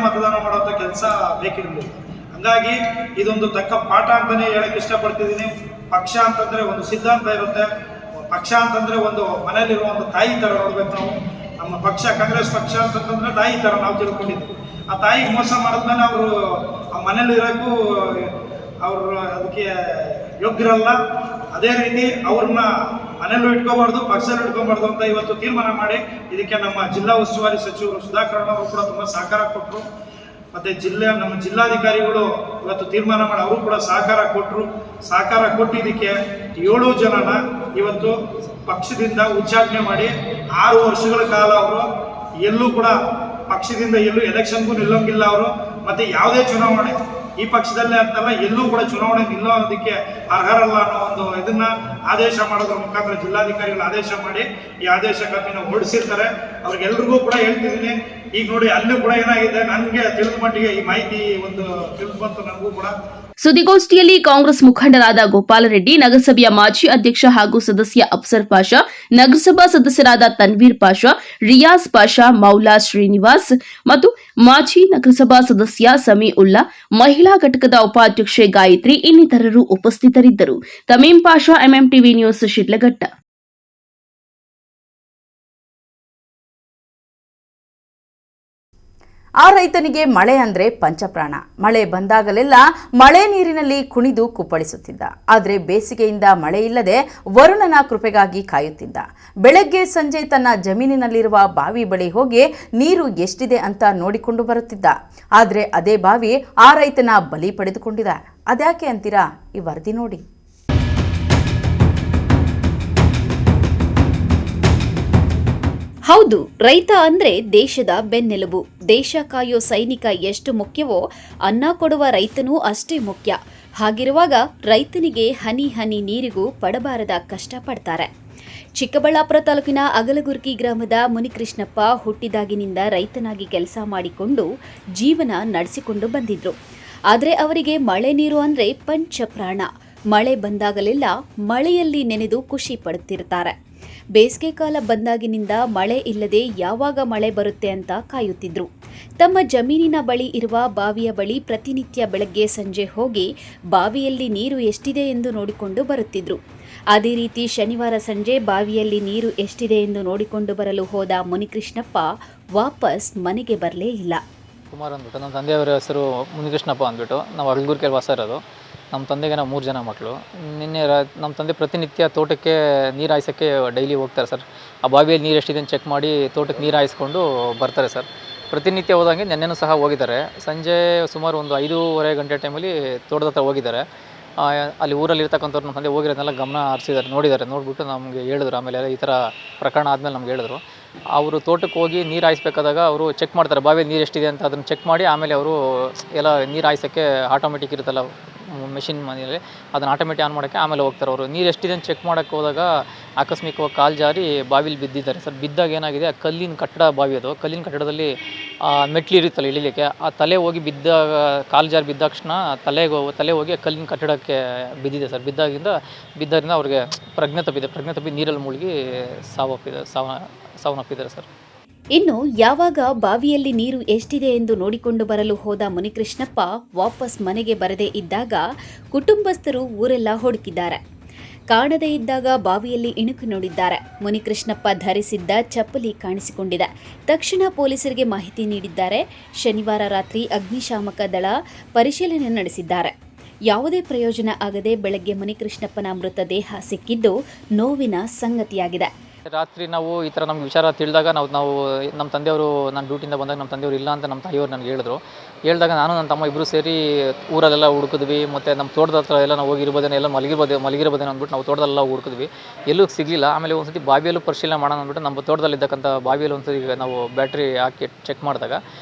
ಮತದಾನ ಮಾಡೋಂಥ ಕೆಲಸ ಬೇಕಿರಲಿಲ್ಲ. ಹಂಗಾಗಿ ಇದೊಂದು ತಕ್ಕ ಪಾಠ ಅಂತಲೇ ಹೇಳಕ್ಕೆ ಇಷ್ಟಪಡ್ತಿದ್ದೀನಿ. ಪಕ್ಷ ಅಂತಂದರೆ ಒಂದು ಸಿದ್ಧಾಂತ ಇರುತ್ತೆ. ಪಕ್ಷ ಅಂತಂದರೆ ಒಂದು ಮನೆಯಲ್ಲಿರುವ ಒಂದು ತಾಯಿ ಥರ ನೋಡ್ಬೇಕು ನಾವು. ನಮ್ಮ ಪಕ್ಷ ಕಾಂಗ್ರೆಸ್ ಪಕ್ಷ ಅಂತಂತಂದರೆ ತಾಯಿ ಥರ ನಾವು ತಿಳ್ಕೊಂಡಿದ್ವಿ. ಆ ತಾಯಿಗೆ ಮೋಸ ಮಾಡಿದ್ಮೇಲೆ ಅವರು ಆ ಮನೇಲಿ ಇರೋಕ್ಕೂ ಅವರು ಅದಕ್ಕೆ ಯೋಗ್ಯರಲ್ಲ. ಅದೇ ರೀತಿ ಅವ್ರನ್ನ ಮನೆಯಲ್ಲೂ ಇಟ್ಕೋಬಾರ್ದು, ಪಕ್ಷದಲ್ಲೂ ಇಟ್ಕೋಬಾರ್ದು ಅಂತ ಇವತ್ತು ತೀರ್ಮಾನ ಮಾಡಿ ಇದಕ್ಕೆ ನಮ್ಮ ಜಿಲ್ಲಾ ಉಸ್ತುವಾರಿ ಸಚಿವರು ಸುಧಾಕರ್ ಅವರು ಕೂಡ ತುಂಬ ಸಹಕಾರ ಕೊಟ್ಟರು. ಮತ್ತು ನಮ್ಮ ಜಿಲ್ಲಾಧಿಕಾರಿಗಳು ಇವತ್ತು ತೀರ್ಮಾನ ಮಾಡಿ ಅವರು ಕೂಡ ಸಹಕಾರ ಕೊಟ್ಟಿದ್ದಕ್ಕೆ 7 ಜನನ ಇವತ್ತು ಪಕ್ಷದಿಂದ ಉಚ್ಚಾಟನೆ ಮಾಡಿ 6 ವರ್ಷಗಳ ಕಾಲ ಅವರು ಎಲ್ಲೂ ಕೂಡ ಪಕ್ಷದಿಂದ ಎಲ್ಲೂ ಎಲೆಕ್ಷನ್ಗೂ ನಿಲ್ಲೋಂಗಿಲ್ಲ ಅವರು. ಮತ್ತು ಯಾವುದೇ ಚುನಾವಣೆ ಈ ಪಕ್ಷದಲ್ಲೇ ಅಂತಲ್ಲ, ಎಲ್ಲೂ ಕೂಡ ಚುನಾವಣೆ ನಿಲ್ಲೋದಕ್ಕೆ ಅರ್ಹರಲ್ಲ ಅನ್ನೋ ಒಂದು ಇದನ್ನ ಆದೇಶ ಮಾಡೋದ್ರ ಮುಖಾಂತರ ಜಿಲ್ಲಾಧಿಕಾರಿಗಳು ಆದೇಶ ಮಾಡಿ ಈ ಆದೇಶ ಕಾಪಿನ ಹೊರಡಿಸಿರ್ತಾರೆ. ಅವ್ರಿಗೆಲ್ರಿಗೂ ಕೂಡ ಹೇಳ್ತಿದ್ದೀನಿ. ಈಗ ನೋಡಿ, ಅಲ್ಲೂ ಕೂಡ ಏನಾಗಿದೆ, ನನಗೆ ತಿಳಿದ ಮಟ್ಟಿಗೆ ಈ ಮಾಹಿತಿ ಒಂದು ತಿಳಿದು ಬಂತು ನನಗೂ ಕೂಡ. ಸುದ್ದಿಗೋಷ್ಠಿಯಲ್ಲಿ ಕಾಂಗ್ರೆಸ್ ಮುಖಂಡರಾದ ಗೋಪಾಲರೆಡ್ಡಿ, ನಗರಸಭೆಯ ಮಾಜಿ ಅಧ್ಯಕ್ಷ ಹಾಗೂ ಸದಸ್ಯ ಅಫ್ಸರ್ ಪಾಷಾ, ನಗರಸಭಾ ಸದಸ್ಯರಾದ ತನ್ವೀರ್ ಪಾಷಾ, ರಿಯಾಜ್ ಪಾಷಾ, ಮೌಲಾ ಶ್ರೀನಿವಾಸ್ ಮತ್ತು ಮಾಜಿ ನಗರಸಭಾ ಸದಸ್ಯ ಸಮೀ ಉಲ್ಲಾ, ಮಹಿಳಾ ಘಟಕದ ಉಪಾಧ್ಯಕ್ಷೆ ಗಾಯತ್ರಿ ಇನ್ನಿತರರು ಉಪಸ್ಥಿತರಿದ್ದರು. ತಮೀಂ ಪಾಷಾ, ಎಂಎಂಟಿವಿ ನ್ಯೂಸ್, ಶಿಡ್ಲಘಟ್ಟ. ಆ ರೈತನಿಗೆ ಮಳೆ ಅಂದ್ರೆ ಪಂಚಪ್ರಾಣ. ಮಳೆ ಬಂದಾಗಲೆಲ್ಲ ಮಳೆ ನೀರಿನಲ್ಲಿ ಕುಣಿದು ಕುಪ್ಪಳಿಸುತ್ತಿದ್ದ. ಆದರೆ ಬೇಸಿಗೆಯಿಂದ ಮಳೆ ಇಲ್ಲದೆ ವರುಣನ ಕೃಪೆಗಾಗಿ ಕಾಯುತ್ತಿದ್ದ. ಬೆಳಗ್ಗೆ ಸಂಜೆ ತನ್ನ ಜಮೀನಿನಲ್ಲಿರುವ ಬಾವಿ ಬಳಿ ಹೋಗಿ ನೀರು ಎಷ್ಟಿದೆ ಅಂತ ನೋಡಿಕೊಂಡು ಬರುತ್ತಿದ್ದ. ಆದರೆ ಅದೇ ಬಾವಿ ಆ ರೈತನ ಬಲಿ ಪಡೆದುಕೊಂಡಿದೆ. ಅದ್ಯಾಕೆ ಅಂತೀರಾ? ಈ ವರದಿ ನೋಡಿ. ಹೌದು, ರೈತ ಅಂದ್ರೆ ದೇಶದ ಬೆನ್ನೆಲುಬು. ದೇಶ ಕಾಯೋ ಸೈನಿಕ ಎಷ್ಟು ಮುಖ್ಯವೋ ಅನ್ನ ಕೊಡುವ ರೈತನೂ ಅಷ್ಟೇ ಮುಖ್ಯ. ಹಾಗಿರುವಾಗ ರೈತನಿಗೆ ಹನಿ ಹನಿ ನೀರಿಗೂ ಪಡಬಾರದ ಕಷ್ಟ ಪಡ್ತಾರೆ. ಚಿಕ್ಕಬಳ್ಳಾಪುರ ತಾಲೂಕಿನ ಅಗಲಗುರ್ಕಿ ಗ್ರಾಮದ ಮುನಿಕೃಷ್ಣಪ್ಪ ಹುಟ್ಟಿದಾಗಿನಿಂದ ರೈತನಾಗಿ ಕೆಲಸ ಮಾಡಿಕೊಂಡು ಜೀವನ ನಡೆಸಿಕೊಂಡು ಬಂದಿದ್ರು. ಆದರೆ ಅವರಿಗೆ ಮಳೆ ನೀರು ಅಂದ್ರೆ ಪಂಚಪ್ರಾಣ. ಮಳೆ ಬಂದಾಗಲೆಲ್ಲ ಮಳೆಯಲ್ಲಿ ನೆನೆದು ಖುಷಿ ಪಡುತ್ತಿರ್ತಾರೆ. ಬೇಸಿಗೆ ಕಾಲ ಬಂದಾಗಿನಿಂದ ಮಳೆ ಇಲ್ಲದೆ ಯಾವಾಗ ಮಳೆ ಬರುತ್ತೆ ಅಂತ ಕಾಯುತ್ತಿದ್ರು. ತಮ್ಮ ಜಮೀನಿನ ಬಳಿ ಇರುವ ಬಾವಿಯ ಬಳಿ ಪ್ರತಿನಿತ್ಯ ಬೆಳಗ್ಗೆ ಸಂಜೆ ಹೋಗಿ ಬಾವಿಯಲ್ಲಿ ನೀರು ಎಷ್ಟಿದೆ ಎಂದು ನೋಡಿಕೊಂಡು ಬರುತ್ತಿದ್ರು. ಅದೇ ರೀತಿ ಶನಿವಾರ ಸಂಜೆ ಬಾವಿಯಲ್ಲಿ ನೀರು ಎಷ್ಟಿದೆ ಎಂದು ನೋಡಿಕೊಂಡು ಬರಲು ಹೋದ ಮುನಿಕೃಷ್ಣಪ್ಪ ವಾಪಸ್ ಮನೆಗೆ ಬರಲೇ ಇಲ್ಲ. ಕುಮಾರ್ ಅಂದ್ಬಿಟ್ಟು ನಮ್ಮ ತಂದೆಯವರ ಹೆಸರು ಮುನಿಕೃಷ್ಣಪ್ಪ ಅಂದ್ಬಿಟ್ಟು ನಾವು ಅಗಲಗುರ್ಕಿಯಲ್ಲಿ ವಾಸ ಇರೋದು. ನಮ್ಮ ತಂದೆಗೆ ನಾವು 3 ಜನ ಮಕ್ಕಳು. ನಿನ್ನೆ ನಮ್ಮ ತಂದೆ ಪ್ರತಿನಿತ್ಯ ತೋಟಕ್ಕೆ ನೀರು ಹಾಯಿಸೋಕ್ಕೆ ಡೈಲಿ ಹೋಗ್ತಾರೆ ಸರ್. ಆ ಬಾವಿಯಲ್ಲಿ ನೀರು ಎಷ್ಟಿದೆ ಅಂತ ಚೆಕ್ ಮಾಡಿ ತೋಟಕ್ಕೆ ನೀರು ಹಾಯಿಸ್ಕೊಂಡು ಬರ್ತಾರೆ ಸರ್. ಪ್ರತಿನಿತ್ಯ ಹೋದಂಗೆ ನೆನ್ನೆನೂ ಸಹ ಹೋಗಿದ್ದಾರೆ. ಸಂಜೆ ಸುಮಾರು ಒಂದು 5:30 ಗಂಟೆ ಟೈಮಲ್ಲಿ ತೋಟದ ಹತ್ರ ಹೋಗಿದ್ದಾರೆ. ಅಲ್ಲಿ ಊರಲ್ಲಿ ಇರ್ತಕ್ಕಂಥವ್ರು ನಮ್ಮ ತಂದೆ ಹೋಗಿರೋದನ್ನೆಲ್ಲ ಗಮನ ಹರಿಸಿದ್ದಾರೆ, ನೋಡಿದ್ದಾರೆ. ನೋಡಿಬಿಟ್ಟು ನಮಗೆ ಹೇಳಿದ್ರು. ಆಮೇಲೆ ಈ ಥರ ಪ್ರಕರಣ ಆದಮೇಲೆ ನಮ್ಗೆ ಹೇಳಿದ್ರು. ಅವರು ತೋಟಕ್ಕೆ ಹೋಗಿ ನೀರು ಹಾಯಿಸ್ಬೇಕಾದಾಗ ಅವರು ಚೆಕ್ ಮಾಡ್ತಾರೆ ಬಾವಿಯಲ್ಲಿ ನೀರು ಎಷ್ಟಿದೆ ಅಂತ. ಅದನ್ನು ಚೆಕ್ ಮಾಡಿ ಆಮೇಲೆ ಅವರು ಎಲ್ಲ ನೀರು ಹಾಯಿಸೋಕ್ಕೆ ಆಟೋಮೆಟಿಕ್ ಇರುತ್ತಲ್ಲ ಮೆಷಿನ್ ಮನೆಯಲ್ಲಿ, ಅದನ್ನು ಆಟೋಮೆಟಿಕ್ ಆನ್ ಮಾಡೋಕ್ಕೆ ಆಮೇಲೆ ಹೋಗ್ತಾರೆ ಅವರು. ನೀರು ಎಷ್ಟಿದೆ ಅಂತ ಚೆಕ್ ಮಾಡೋಕ್ಕೆ ಹೋದಾಗ ಆಕಸ್ಮಿಕವಾಗಿ ಕಾಲು ಜಾರಿ ಬಾವಿಲಿ ಬಿದ್ದಿದ್ದಾರೆ ಸರ್. ಬಿದ್ದಾಗ ಏನಾಗಿದೆ, ಆ ಕಲ್ಲಿನ ಕಟ್ಟಡ ಬಾವಿ ಅದು. ಕಲ್ಲಿನ ಕಟ್ಟಡದಲ್ಲಿ ಮೆಟ್ಲು ಇರುತ್ತಲ್ಲ ಇಳಿಲಿಕ್ಕೆ, ಆ ತಲೆ ಹೋಗಿ ಬಿದ್ದಾಗ, ಕಾಲು ಜಾರಿ ಬಿದ್ದ ತಕ್ಷಣ ತಲೆ ಹೋಗಿ ಕಲ್ಲಿನ ಕಟ್ಟಡಕ್ಕೆ ಬಿದ್ದಿದೆ ಸರ್. ಬಿದ್ದರಿಂದ ಅವ್ರಿಗೆ ಪ್ರಜ್ಞೆ ತಪ್ಪಿದೆ. ನೀರಲ್ಲಿ ಮುಳುಗಿ ಸಾವನ್ನಪ್ಪಿದ್ದಾರೆ ಸರ್. ಇನ್ನು ಯಾವಾಗ ಬಾವಿಯಲ್ಲಿ ನೀರು ಎಷ್ಟಿದೆ ಎಂದು ನೋಡಿಕೊಂಡು ಬರಲು ಹೋದ ಮುನಿಕೃಷ್ಣಪ್ಪ ವಾಪಸ್ ಮನೆಗೆ ಬರದೇ ಇದ್ದಾಗ ಕುಟುಂಬಸ್ಥರು ಊರೆಲ್ಲ ಹುಡುಕಿದ್ದಾರೆ. ಕಾಣದೇ ಇದ್ದಾಗ ಬಾವಿಯಲ್ಲಿ ಇಣುಕು ನೋಡಿದ್ದಾರೆ. ಮುನಿಕೃಷ್ಣಪ್ಪ ಧರಿಸಿದ್ದ ಚಪ್ಪಲಿ ಕಾಣಿಸಿಕೊಂಡಿದೆ. ತಕ್ಷಣ ಪೊಲೀಸರಿಗೆ ಮಾಹಿತಿ ನೀಡಿದ್ದಾರೆ. ಶನಿವಾರ ರಾತ್ರಿ ಅಗ್ನಿಶಾಮಕ ದಳ ಪರಿಶೀಲನೆ ನಡೆಸಿದ್ದಾರೆ. ಯಾವುದೇ ಪ್ರಯೋಜನ ಆಗದೆ ಬೆಳಗ್ಗೆ ಮುನಿಕೃಷ್ಣಪ್ಪನ ಮೃತದೇಹ ಸಿಕ್ಕಿದ್ದು ನೋವಿನ ಸಂಗತಿಯಾಗಿದೆ. ರಾತ್ರಿ ನಾವು ಈ ಥರ ನಮ್ಗೆ ವಿಚಾರ ತಿಳಿದಾಗ ನಾವು ನಮ್ಮ ತಂದೆಯವರು, ನಾನು ಡ್ಯೂಟಿಯಿಂದ ಬಂದಾಗ ನಮ್ಮ ತಂದೆಯವರು ಇಲ್ಲ ಅಂತ ನಮ್ಮ ತಾಯಿಯವರು ನನಗೆ ಹೇಳಿದಾಗ ನಾನು ನನ್ನ ತಮ್ಮ ಇಬ್ಬರು ಸೇರಿ ಊರಲ್ಲೆಲ್ಲ ಹುಡುಕಿದ್ವಿ. ಮತ್ತು ನಮ್ಮ ತೋಟದ ಹತ್ರ ಎಲ್ಲ ನಾವು ಹೋಗಿರ್ಬೋದೇನೋ, ಎಲ್ಲ ಮಲಗಿರ್ಬೋದೇನೋ ಅಂದ್ಬಿಟ್ಟು ನಾವು ತೋಟದಲ್ಲೆಲ್ಲ ಹುಡುಕಿದ್ವಿ. ಎಲ್ಲೂ ಸಿಗಲಿಲ್ಲ. ಆಮೇಲೆ ಒಂದ್ಸತಿ ಬಾವಿಯಲ್ಲೂ ಪರಿಶೀಲನೆ ಮಾಡೋಣ ಅಂದ್ಬಿಟ್ಟು ನಮ್ಮ ತೋಟದಲ್ಲಿದ್ದಕ್ಕಂಥ ಬಾವಿಯಲ್ಲಿ ಒಂದ್ಸತಿ ನಾವು ಬ್ಯಾಟ್ರಿ ಹಾಕಿ ಚೆಕ್ ಮಾಡಿದಾಗ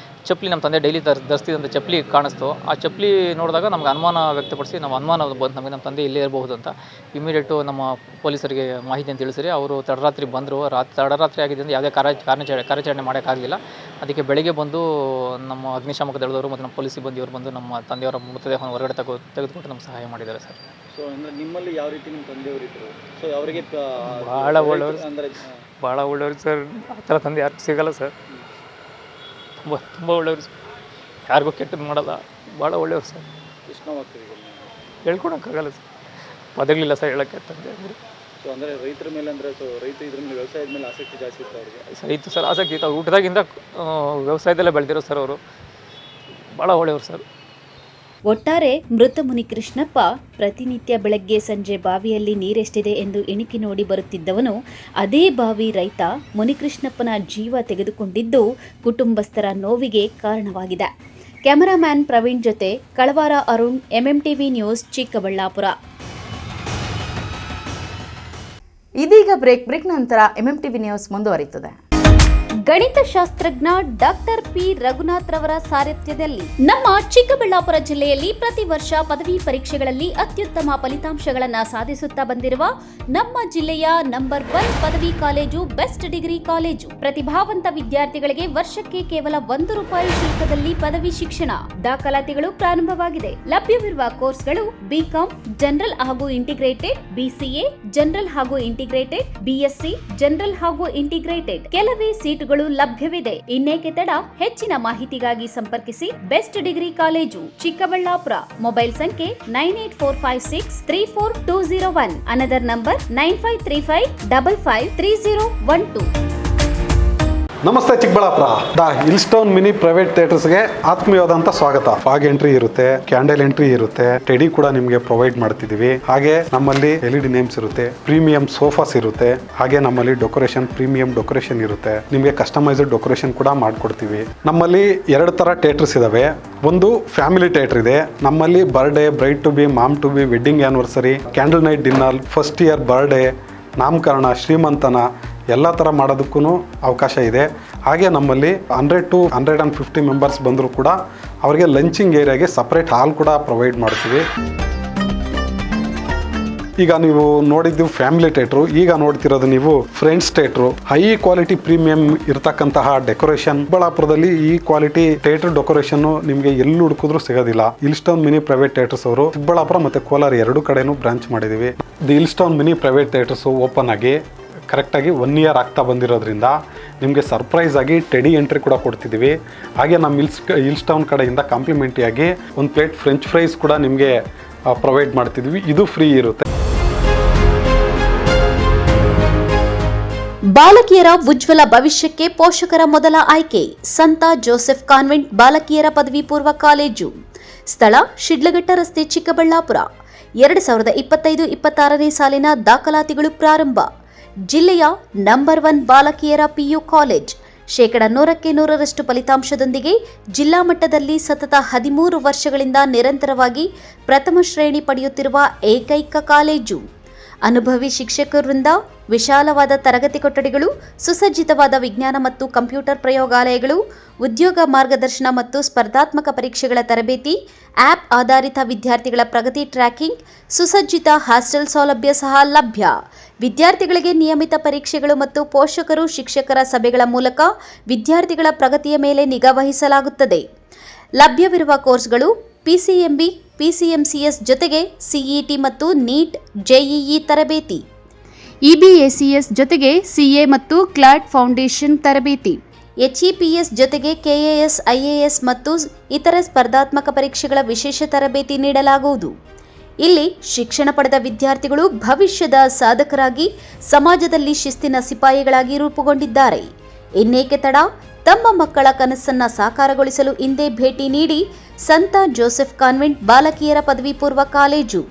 ಚಪ್ಪಲಿ ನಮ್ಮ ತಂದೆ ಡೈಲಿ ಧರಿಸ್ತಿದ್ದಂಥ ಚಪ್ಪಲಿ ಕಾಣಿಸ್ತು. ಆ ಚಪ್ಪಲಿ ನೋಡಿದಾಗ ನಮ್ಗೆ ಅನುಮಾನ ವ್ಯಕ್ತಪಡಿಸಿ ಅನುಮಾನ ಬಂತು ನಮಗೆ, ನಮ್ಮ ತಂದೆ ಇಲ್ಲೇ ಇರಬಹುದು ಅಂತ. ಇಮಿಡಿಯೇಟು ನಮ್ಮ ಪೊಲೀಸರಿಗೆ ಮಾಹಿತಿಯನ್ನು ತಿಳಿಸಿರಿ. ಅವರು ತಡರಾತ್ರಿ ಬಂದರು. ತಡರಾತ್ರಿ ಆಗಿದೆ ಅಂದರೆ ಯಾವುದೇ ಕಾರ್ಯಾಚರಣೆ ಮಾಡೋಕ್ಕಾಗಲಿಲ್ಲ. ಅದಕ್ಕೆ ಬೆಳಗ್ಗೆ ಬಂದು ನಮ್ಮ ಅಗ್ನಿಶಾಮಕ ದಳದವರು ಮತ್ತು ನಮ್ಮ ಪೊಲೀಸ್ ಸಿಬ್ಬಂದಿಯವರು ಬಂದು ನಮ್ಮ ತಂದೆಯವರ ಮೃತದೇಹವನ್ನು ಹೊರಗಡೆ ತೆಗೆದುಕೊಟ್ಟು ನಮ್ಗೆ ಸಹಾಯ ಮಾಡಿದ್ದಾರೆ ಸರ್. ಸೊ ಅಂದರೆ ನಿಮ್ಮಲ್ಲಿ ಯಾವ ರೀತಿ ನಿಮ್ಮ ತಂದೆಯವರು ಇದ್ದರು? ಸೊ ಅವರಿಗೆ ಭಾಳ ಒಳ್ಳೆಯವರು ಸರ್. ಆ ಥರ ತಂದೆ ಯಾರು ಸಿಗಲ್ಲ ಸರ್. ತುಂಬ ಒಳ್ಳೆಯವರು ಸರ್. ಯಾರಿಗೂ ಕೆಟ್ಟದ್ದು ಮಾಡಲ್ಲ. ಭಾಳ ಒಳ್ಳೆಯವರು ಸರ್. ಎಷ್ಟು ನೋವಾಗ್ತದೆ ಹೇಳ್ಕೊಳಕ್ಕಾಗಲ್ಲ ಸರ್. ಪದಗಳಿಲ್ಲ ಸರ್ ಹೇಳೋಕ್ಕೆ ತಂದೆ ಅವರು. ಸೊ ಅಂದರೆ ರೈತರ ಮೇಲೆ ಅಂದರೆ ರೈತ ಇದ್ರ ಮೇಲೆ ವ್ಯವಸಾಯದ ಮೇಲೆ ಆಸಕ್ತಿ ಜಾಸ್ತಿ ಇತ್ತು ಅವರಿಗೆ. ಇತ್ತು ಸರ್, ಆಸಕ್ತಿ ಇತ್ತು. ಊಟದಾಗಿಂದ ವ್ಯವಸಾಯದಲ್ಲೇ ಬೆಳೆದಿರೋ ಸರ್ ಅವರು. ಭಾಳ ಒಳ್ಳೆಯವರು ಸರ್. ಒಟ್ಟಾರೆ ಮೃತ ಮುನಿಕೃಷ್ಣಪ್ಪ ಪ್ರತಿನಿತ್ಯ ಬೆಳಗ್ಗೆ ಸಂಜೆ ಬಾವಿಯಲ್ಲಿ ನೀರೆಷ್ಟಿದೆ ಎಂದು ಇಣಿಕಿ ನೋಡಿ ಬರುತ್ತಿದ್ದವನು. ಅದೇ ಬಾವಿ ರೈತ ಮುನಿಕೃಷ್ಣಪ್ಪನ ಜೀವ ತೆಗೆದುಕೊಂಡಿದ್ದು ಕುಟುಂಬಸ್ಥರ ನೋವಿಗೆ ಕಾರಣವಾಗಿದೆ. ಕ್ಯಾಮರಾಮ್ಯಾನ್ ಪ್ರವೀಣ್ ಜೊತೆ ಕಳವಾರ ಅರುಣ್, ಎಂಎಂಟಿವಿ ನ್ಯೂಸ್, ಚಿಕ್ಕಬಳ್ಳಾಪುರ. ಇದೀಗ ಬ್ರೇಕ್ ನಂತರ ಎಂಎಂಟಿವಿ ನ್ಯೂಸ್ ಮುಂದುವರಿಯುತ್ತದೆ. ಗಣಿತಶಾಸ್ತ್ರಜ್ಞ ಡಾಕ್ಟರ್ ಪಿ ರಘುನಾಥ್ ರವರ ಸಾರಥ್ಯದಲ್ಲಿ ನಮ್ಮ ಚಿಕ್ಕಬಳ್ಳಾಪುರ ಜಿಲ್ಲೆಯಲ್ಲಿ ಪ್ರತಿ ವರ್ಷ ಪದವಿ ಪರೀಕ್ಷೆಗಳಲ್ಲಿ ಅತ್ಯುತ್ತಮ ಫಲಿತಾಂಶಗಳನ್ನು ಸಾಧಿಸುತ್ತಾ ಬಂದಿರುವ ನಮ್ಮ ಜಿಲ್ಲೆಯ ನಂಬರ್ 1 ಪದವಿ ಕಾಲೇಜು ಬೆಸ್ಟ್ ಡಿಗ್ರಿ ಕಾಲೇಜು. ಪ್ರತಿಭಾವಂತ ವಿದ್ಯಾರ್ಥಿಗಳಿಗೆ ವರ್ಷಕ್ಕೆ ಕೇವಲ ₹1 ಶುಲ್ಕದಲ್ಲಿ ಪದವಿ ಶಿಕ್ಷಣ. ದಾಖಲಾತಿಗಳು ಪ್ರಾರಂಭವಾಗಿದೆ. ಲಭ್ಯವಿರುವ ಕೋರ್ಸ್ಗಳು ಬಿಕಾಂ ಜನರಲ್ ಹಾಗೂ ಇಂಟಿಗ್ರೇಟೆಡ್, ಬಿಸಿಎ ಜನರಲ್ ಹಾಗೂ ಇಂಟಿಗ್ರೇಟೆಡ್, ಬಿಎಸ್ಸಿ ಜನರಲ್ ಹಾಗೂ ಇಂಟಿಗ್ರೇಟೆಡ್. ಕೆಲವೇ ಸೀಟುಗಳು ಲಭ್ಯವಿದೆ. ಇನ್ನೇಕೆ ತಡ? ಹೆಚ್ಚಿನ ಮಾಹಿತಿಗಾಗಿ ಸಂಪರ್ಕಿಸಿ best degree college, Chikkaballapur. Mobile ಸಂಖ್ಯೆ 9845634201. Another number 9535553012. ನಮಸ್ತೆ ಚಿಕ್ಕಬಳ್ಳಾಪುರ. ಹಿಲ್ಸ್ಟೋನ್ ಮಿನಿ ಪ್ರೈವೇಟ್ ಥಿಯೇಟರ್ಸ್ಗೆ ಆತ್ಮೀಯವಾದಂತ ಸ್ವಾಗತ. ಫಾಗ್ ಎಂಟ್ರಿ ಇರುತ್ತೆ, ಕ್ಯಾಂಡಲ್ ಎಂಟ್ರಿ ಇರುತ್ತೆ, ಟೆಡಿ ಕೂಡ ನಿಮಗೆ ಪ್ರೊವೈಡ್ ಮಾಡ್ತಿದೀವಿ. ಹಾಗೆ ನಮ್ಮಲ್ಲಿ LED ನೇಮ್ಸ್ ಇರುತ್ತೆ, ಪ್ರೀಮಿಯಂ ಸೋಫಾಸ್ ಇರುತ್ತೆ, ಹಾಗೆ ನಮ್ಮಲ್ಲಿ ಡೆಕೋರೇಷನ್ ಪ್ರೀಮಿಯಂ ಡೆಕೋರೇಷನ್ ಇರುತ್ತೆ. ನಿಮಗೆ ಕಸ್ಟಮೈಸ್ಡ್ ಡೆಕೋರೇಷನ್ ಕೂಡ ಮಾಡ್ಕೊಡ್ತೀವಿ. ನಮ್ಮಲ್ಲಿ 2 ತರ ಥಿಯೇಟರ್ಸ್ ಇದಾವೆ. ಒಂದು ಫ್ಯಾಮಿಲಿ ಥಿಯೇಟರ್ ಇದೆ. ನಮ್ಮಲ್ಲಿ birthday, bride to be, mom to be, wedding anniversary, candle night dinner, first year birthday, ನಾಮಕರಣ, ಶ್ರೀಮಂತನ ಎಲ್ಲ ಥರ ಮಾಡೋದಕ್ಕೂ ಅವಕಾಶ ಇದೆ. ಹಾಗೆ ನಮ್ಮಲ್ಲಿ 100 to 150 ಮೆಂಬರ್ಸ್ ಬಂದರೂ ಕೂಡ ಅವರಿಗೆ ಲಂಚಿಂಗ್ ಏರಿಯಾಗೆ ಸಪ್ರೇಟ್ ಹಾಲ್ ಕೂಡ ಪ್ರೊವೈಡ್ ಮಾಡ್ತೀವಿ. ಈಗ ನೀವು ನೋಡಿದ್ದು ಫ್ಯಾಮಿಲಿ ಥಿಯೇಟ್ರು, ಈಗ ನೋಡ್ತಿರೋದು ನೀವು friends theatre. High quality premium ಇರತಕ್ಕಂತಹ ಡೆಕೋರೇಷನ್. ಚಿಕ್ಕಬಳ್ಳಾಪುರದಲ್ಲಿ ಈ ಕ್ವಾಲಿಟಿ ಥಿಯೇಟರ್ ಡೆಕೋರೇಷನ್ ನಿಮಗೆ ಎಲ್ಲಿ ಹುಡುಕಿದ್ರು ಸಿಗೋದಿಲ್ಲ. ಹಿಲ್ಸ್ಟೋನ್ ಮಿನಿ ಪ್ರೈವೇಟ್ ಥಿಯೇಟರ್ಸ್ ಅವರು ಚಿಕ್ಕಬಳ್ಳಾಪುರ ಮತ್ತು ಕೋಲಾರ 2 ಕಡೆನೂ ಬ್ರಾಂಚ್ ಮಾಡಿದ್ದೀವಿ. The Hillstone mini private theatres open ಆಗಿ ಕರೆಕ್ಟಾಗಿ 1 ಇಯರ್ ಆಗ್ತಾ ಬಂದಿರೋದ್ರಿಂದ ನಿಮಗೆ ಸರ್ಪ್ರೈಸ್ ಆಗಿ ಟೆಡಿ ಎಂಟ್ರಿ ಕೂಡ ಕೊಡ್ತಿದ್ದೀವಿ. ಹಾಗೆ ನಮ್ಮ ಹಿಲ್ಸ್ಟೌನ್ ಕಡೆಯಿಂದ ಕಾಂಪ್ಲಿಮೆಂಟಿಯಾಗಿ 1 ಪ್ಲೇಟ್ ಫ್ರೆಂಚ್ ಫ್ರೈಸ್ ಕೂಡ ನಿಮಗೆ ಪ್ರೊವೈಡ್ ಮಾಡ್ತಿದ್ವಿ. ಇದು ಫ್ರೀ ಇರುತ್ತೆ. ಬಾಲಕಿಯರ ಉಜ್ವಲ ಭವಿಷ್ಯಕ್ಕೆ ಪೋಷಕರ ಮೊದಲ ಆಯ್ಕೆ ಸಂತ ಜೋಸೆಫ್ ಕಾನ್ವೆಂಟ್ ಬಾಲಕಿಯರ ಪದವಿ ಪೂರ್ವ ಕಾಲೇಜು. ಸ್ಥಳ ಶಿಡ್ಲಘಟ್ಟ ರಸ್ತೆ, ಚಿಕ್ಕಬಳ್ಳಾಪುರ. 2025-26ನೇ ಸಾಲಿನ ದಾಖಲಾತಿಗಳು ಪ್ರಾರಂಭ. ಜಿಲ್ಲೆಯ ನಂಬರ್ 1 ಬಾಲಕಿಯರ PU ಕಾಲೇಜ್. 100% ಫಲಿತಾಂಶದೊಂದಿಗೆ ಜಿಲ್ಲಾ ಮಟ್ಟದಲ್ಲಿ ಸತತ 13 ವರ್ಷಗಳಿಂದ ನಿರಂತರವಾಗಿ ಪ್ರಥಮ ಶ್ರೇಣಿ ಪಡೆಯುತ್ತಿರುವ ಏಕೈಕ ಕಾಲೇಜು. ಅನುಭವಿ ಶಿಕ್ಷಕರಿಂದ ವಿಶಾಲವಾದ ತರಗತಿ ಕೊಠಡಿಗಳು, ಸುಸಜ್ಜಿತವಾದ ವಿಜ್ಞಾನ ಮತ್ತು ಕಂಪ್ಯೂಟರ್ ಪ್ರಯೋಗಾಲಯಗಳು, ಉದ್ಯೋಗ ಮಾರ್ಗದರ್ಶನ ಮತ್ತು ಸ್ಪರ್ಧಾತ್ಮಕ ಪರೀಕ್ಷೆಗಳ ತರಬೇತಿ, ಆ್ಯಪ್ ಆಧಾರಿತ ವಿದ್ಯಾರ್ಥಿಗಳ ಪ್ರಗತಿ ಟ್ರ್ಯಾಕಿಂಗ್, ಸುಸಜ್ಜಿತ ಹಾಸ್ಟೆಲ್ ಸೌಲಭ್ಯ ಸಹ ಲಭ್ಯ. ವಿದ್ಯಾರ್ಥಿಗಳಿಗೆ ನಿಯಮಿತ ಪರೀಕ್ಷೆಗಳು ಮತ್ತು ಪೋಷಕರು ಶಿಕ್ಷಕರ ಸಭೆಗಳ ಮೂಲಕ ವಿದ್ಯಾರ್ಥಿಗಳ ಪ್ರಗತಿಯ ಮೇಲೆ ನಿಗಾ ವಹಿಸಲಾಗುತ್ತದೆ. ಲಭ್ಯವಿರುವ ಕೋರ್ಸ್ಗಳು PCMB, PCMCS ಜೊತೆಗೆ CET ಮತ್ತು NEET, JEE ತರಬೇತಿ, EBACS ಜೊತೆಗೆ CA ಮತ್ತು CLAT ಫೌಂಡೇಶನ್ ತರಬೇತಿ, HEPS ಜೊತೆಗೆ KAS, IAS ಮತ್ತು ಇತರೆ ಸ್ಪರ್ಧಾತ್ಮಕ ಪರೀಕ್ಷೆಗಳ ವಿಶೇಷ ತರಬೇತಿ ನೀಡಲಾಗುವುದು. ಇಲ್ಲಿ ಶಿಕ್ಷಣ ಪಡೆದ ವಿದ್ಯಾರ್ಥಿಗಳು ಭವಿಷ್ಯದ ಸಾಧಕರಾಗಿ ಸಮಾಜದಲ್ಲಿ ಶಿಸ್ತಿನ ಸಿಪಾಯಿಗಳಾಗಿ ರೂಪುಗೊಂಡಿದ್ದಾರೆ. ಇನ್ನೇಕೆ ತಡ? ತಮ್ಮ ಮಕ್ಕಳ ಕನಸನ್ನ ಸಾಕಾರಗೊಳಿಸಲು ಇಂದೇ ಭೇಟಿ ನೀಡಿ ಸಂತ ಜೋಸೆಫ್ ಕಾನ್ವೆಂಟ್ ಬಾಲಕಿಯರ ಪದವಿ ಪೂರ್ವ ಕಾಲೇಜು.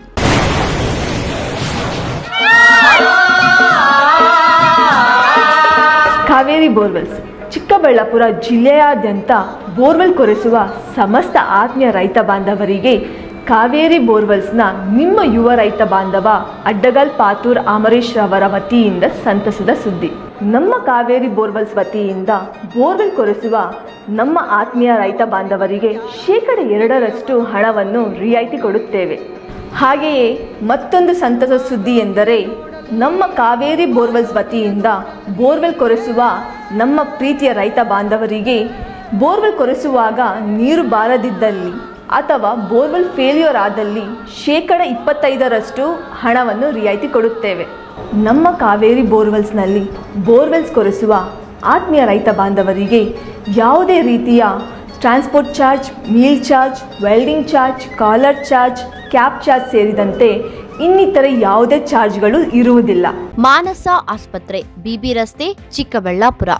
ಕಾವೇರಿ ಬೋರ್ವೆಲ್ಸ್ ಚಿಕ್ಕಬಳ್ಳಾಪುರ ಜಿಲ್ಲೆಯಾದ್ಯಂತ ಬೋರ್ವೆಲ್ ಕೊರೆಸುವ ಸಮಸ್ತ ಆತ್ಮೀಯ ರೈತ ಬಾಂಧವರಿಗೆ ಕಾವೇರಿ ಬೋರ್ವೆಲ್ಸ್ನ ನಿಮ್ಮ ಯುವ ರೈತ ಬಾಂಧವ ಅಡ್ಡಗಲ್ ಪಾತೂರ್ ಅಮರೇಶ್ ರವರ ವತಿಯಿಂದ ಸಂತಸದ ಸುದ್ದಿ. ನಮ್ಮ ಕಾವೇರಿ ಬೋರ್ವೆಲ್ಸ್ ವತಿಯಿಂದ ಬೋರ್ವೆಲ್ ಕೊರೆಸುವ ನಮ್ಮ ಆತ್ಮೀಯ ರೈತ ಬಾಂಧವರಿಗೆ 2% ಹಣವನ್ನು ರಿಯಾಯಿತಿ ಕೊಡುತ್ತೇವೆ. ಹಾಗೆಯೇ ಮತ್ತೊಂದು ಸಂತಸ ಸುದ್ದಿ ಎಂದರೆ ನಮ್ಮ ಕಾವೇರಿ ಬೋರ್ವೆಲ್ಸ್ ವತಿಯಿಂದ ಬೋರ್ವೆಲ್ ಕೊರೆಸುವ ನಮ್ಮ ಪ್ರೀತಿಯ ರೈತ ಬಾಂಧವರಿಗೆ ಬೋರ್ವೆಲ್ ಕೊರೆಸುವಾಗ ನೀರು ಬಾರದಿದ್ದಲ್ಲಿ ಅಥವಾ ಬೋರ್ವೆಲ್ ಫೇಲ್ಯೂರ್ ಆದಲ್ಲಿ 25% ಹಣವನ್ನು ರಿಯಾಯಿತಿ ಕೊಡುತ್ತೇವೆ. ನಮ್ಮ ಕಾವೇರಿ ಬೋರ್ವೆಲ್ಸ್ನಲ್ಲಿ ಬೋರ್ವೆಲ್ಸ್ ಕೊರೆಸುವ ಆತ್ಮೀಯ ರೈತ ಬಾಂಧವರಿಗೆ ಯಾವುದೇ ರೀತಿಯ transport charge, meal charge, welding charge, collar charge, cab charge ಸೇರಿದಂತೆ ಇನ್ನಿತರೆ ಯಾವುದೇ ಚಾರ್ಜ್ಗಳು ಇರುವುದಿಲ್ಲ. ಮಾನಸ ಆಸ್ಪತ್ರೆ, BB ರಸ್ತೆ, ಚಿಕ್ಕಬಳ್ಳಾಪುರ.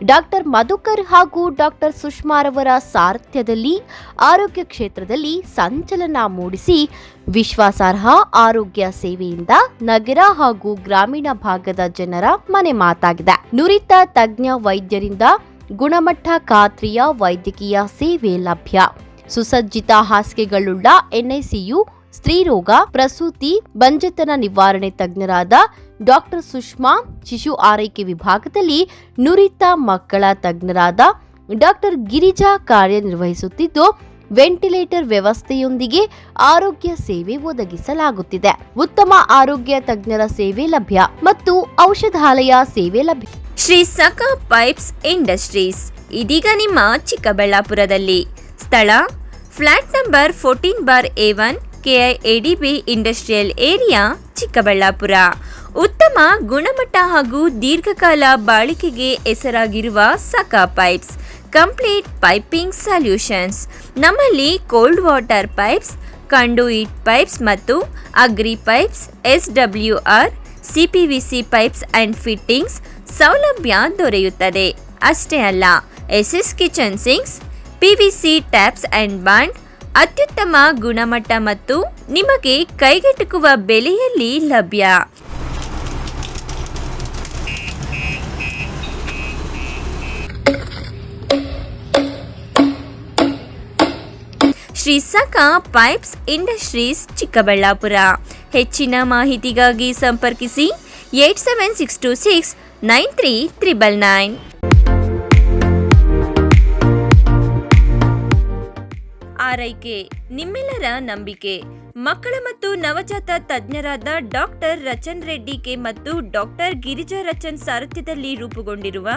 ಡಾಕ್ಟರ್ ಮಧುಕರ್ ಹಾಗೂ ಡಾಕ್ಟರ್ ಸುಷ್ಮಾರವರ ಸಾರಥ್ಯದಲ್ಲಿ ಆರೋಗ್ಯ ಕ್ಷೇತ್ರದಲ್ಲಿ ಸಂಚಲನ ಮೂಡಿಸಿ ವಿಶ್ವಾಸಾರ್ಹ ಆರೋಗ್ಯ ಸೇವೆಯಿಂದ ನಗರ ಹಾಗೂ ಗ್ರಾಮೀಣ ಭಾಗದ ಜನರ ಮನೆ ಮಾತಾಗಿದೆ. ನುರಿತ ತಜ್ಞ ವೈದ್ಯರಿಂದ ಗುಣಮಟ್ಟ ಖಾತ್ರಿಯ ವೈದ್ಯಕೀಯ ಸೇವೆ ಲಭ್ಯ. ಸುಸಜ್ಜಿತ ಹಾಸಿಗೆಗಳುಳ್ಳ NICU, ಸ್ತ್ರೀರೋಗ, ಪ್ರಸೂತಿ, ಬಂಜೆತನ ನಿವಾರಣೆ ತಜ್ಞರಾದ ಡಾಕ್ಟರ್ ಸುಷ್ಮಾ, ಶಿಶು ಆರೈಕೆ ವಿಭಾಗದಲ್ಲಿ ನುರಿತ ಮಕ್ಕಳ ತಜ್ಞರಾದ ಡಾಕ್ಟರ್ ಗಿರಿಜಾ ಕಾರ್ಯನಿರ್ವಹಿಸುತ್ತಿದ್ದು, ವೆಂಟಿಲೇಟರ್ ವ್ಯವಸ್ಥೆಯೊಂದಿಗೆ ಆರೋಗ್ಯ ಸೇವೆ ಒದಗಿಸಲಾಗುತ್ತಿದೆ. ಉತ್ತಮ ಆರೋಗ್ಯ ತಜ್ಞರ ಸೇವೆ ಲಭ್ಯ ಮತ್ತು ಔಷಧಾಲಯ ಸೇವೆ ಲಭ್ಯ. ಶ್ರೀ ಸಖಾ ಪೈಪ್ಸ್ ಇಂಡಸ್ಟ್ರೀಸ್ ಇದೀಗ ನಿಮ್ಮ ಚಿಕ್ಕಬಳ್ಳಾಪುರದಲ್ಲಿ. ಸ್ಥಳ flat number 14/A1, KIADB industrial area, Chikkaballapur. ಉತ್ತಮ ಗುಣಮಟ್ಟ ಹಾಗೂ ದೀರ್ಘಕಾಲ ಬಾಳಿಕೆಗೆ ಹೆಸರಾಗಿರುವ Sakha pipes complete piping solutions. ನಮ್ಮಲ್ಲಿ cold water pipes, conduit pipes ಮತ್ತು agri pipes, SWR, CPVC pipes and fittings ಸೌಲಭ್ಯ ದೊರೆಯುತ್ತದೆ. ಅಷ್ಟೇ ಅಲ್ಲ, SS kitchen sinks, PVC taps and bond ಅತ್ಯುತ್ತಮ ಗುಣಮಟ್ಟ ಮತ್ತು ನಿಮಗೆ ಕೈಗೆಟುಕುವ ಬೆಲೆಯಲ್ಲಿ ಲಭ್ಯ. Shri Sakha pipes industries, Chikkaballapur. ಹೆಚ್ಚಿನ ಮಾಹಿತಿಗಾಗಿ ಸಂಪರ್ಕಿಸಿ 8762693999. ಆರೈಕೆ ನಿಮ್ಮೆಲ್ಲರ ನಂಬಿಕೆ. ಮಕ್ಕಳ ಮತ್ತು ನವಜಾತ ತಜ್ಞರಾದ ಡಾಕ್ಟರ್ ರಚನ್ ರೆಡ್ಡಿ ಕೆ ಮತ್ತು ಡಾಕ್ಟರ್ ಗಿರಿಜಾ ರಚನ್ ಸಾರಥ್ಯದಲ್ಲಿ ರೂಪುಗೊಂಡಿರುವ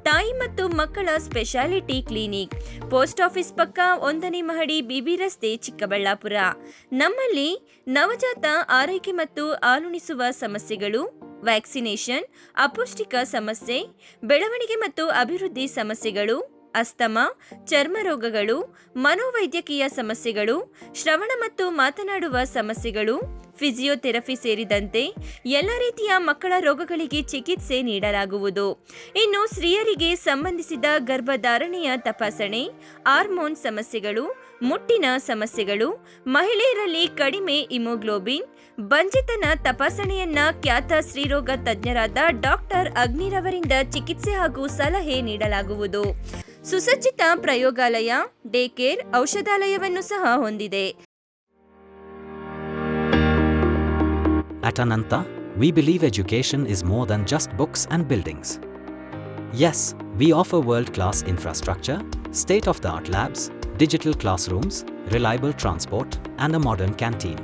ತಾಯಿ ಮತ್ತು ಮಕ್ಕಳ ಸ್ಪೆಷಾಲಿಟಿ ಕ್ಲಿನಿಕ್, ಪೋಸ್ಟ್ ಆಫೀಸ್ ಪಕ್ಕ 1ನೇ ಮಹಡಿ, BB ರಸ್ತೆ, ಚಿಕ್ಕಬಳ್ಳಾಪುರ. ನಮ್ಮಲ್ಲಿ ನವಜಾತ ಆರೈಕೆ ಮತ್ತು ಹಾಲುಣಿಸುವ ಸಮಸ್ಯೆಗಳು, ವ್ಯಾಕ್ಸಿನೇಷನ್, ಅಪೌಷ್ಟಿಕ ಸಮಸ್ಯೆ, ಬೆಳವಣಿಗೆ ಮತ್ತು ಅಭಿವೃದ್ಧಿ ಸಮಸ್ಯೆಗಳು, ಅಸ್ತಮಾ, ಚರ್ಮ ರೋಗಗಳು, ಮನೋವೈದ್ಯಕೀಯ ಸಮಸ್ಯೆಗಳು, ಶ್ರವಣ ಮತ್ತು ಮಾತನಾಡುವ ಸಮಸ್ಯೆಗಳು, ಫಿಸಿಯೋಥೆರಪಿ ಸೇರಿದಂತೆ ಎಲ್ಲ ರೀತಿಯ ಮಕ್ಕಳ ರೋಗಗಳಿಗೆ ಚಿಕಿತ್ಸೆ ನೀಡಲಾಗುವುದು. ಇನ್ನು ಸ್ತ್ರೀಯರಿಗೆ ಸಂಬಂಧಿಸಿದ ಗರ್ಭಧಾರಣೆಯ ತಪಾಸಣೆ, ಹಾರ್ಮೋನ್ ಸಮಸ್ಯೆಗಳು, ಮುಟ್ಟಿನ ಸಮಸ್ಯೆಗಳು, ಮಹಿಳೆಯರಲ್ಲಿ ಕಡಿಮೆ ಹಿಮೋಗ್ಲೋಬಿನ್, ಬಂಜಿತನ ತಪಾಸಣೆಯನ್ನ ಖ್ಯಾತ ಸ್ತ್ರೀರೋಗ ತಜ್ಞರಾದ ಡಾಕ್ಟರ್ ಅಗ್ನಿರವರಿಂದ ಚಿಕಿತ್ಸೆ ಹಾಗೂ ಸಲಹೆ ನೀಡಲಾಗುವುದು. ಸುಸಜ್ಜಿತ ಪ್ರಯೋಗಾಲಯ, ಡೇ ಕೇರ್, ಔಷಧಾಲಯವನ್ನು ಸಹ ಹೊಂದಿದೆ. At Ananta, we believe education is more than just books and buildings. Yes, we offer world-class infrastructure, state-of-the-art labs, digital classrooms, reliable transport, and a modern canteen.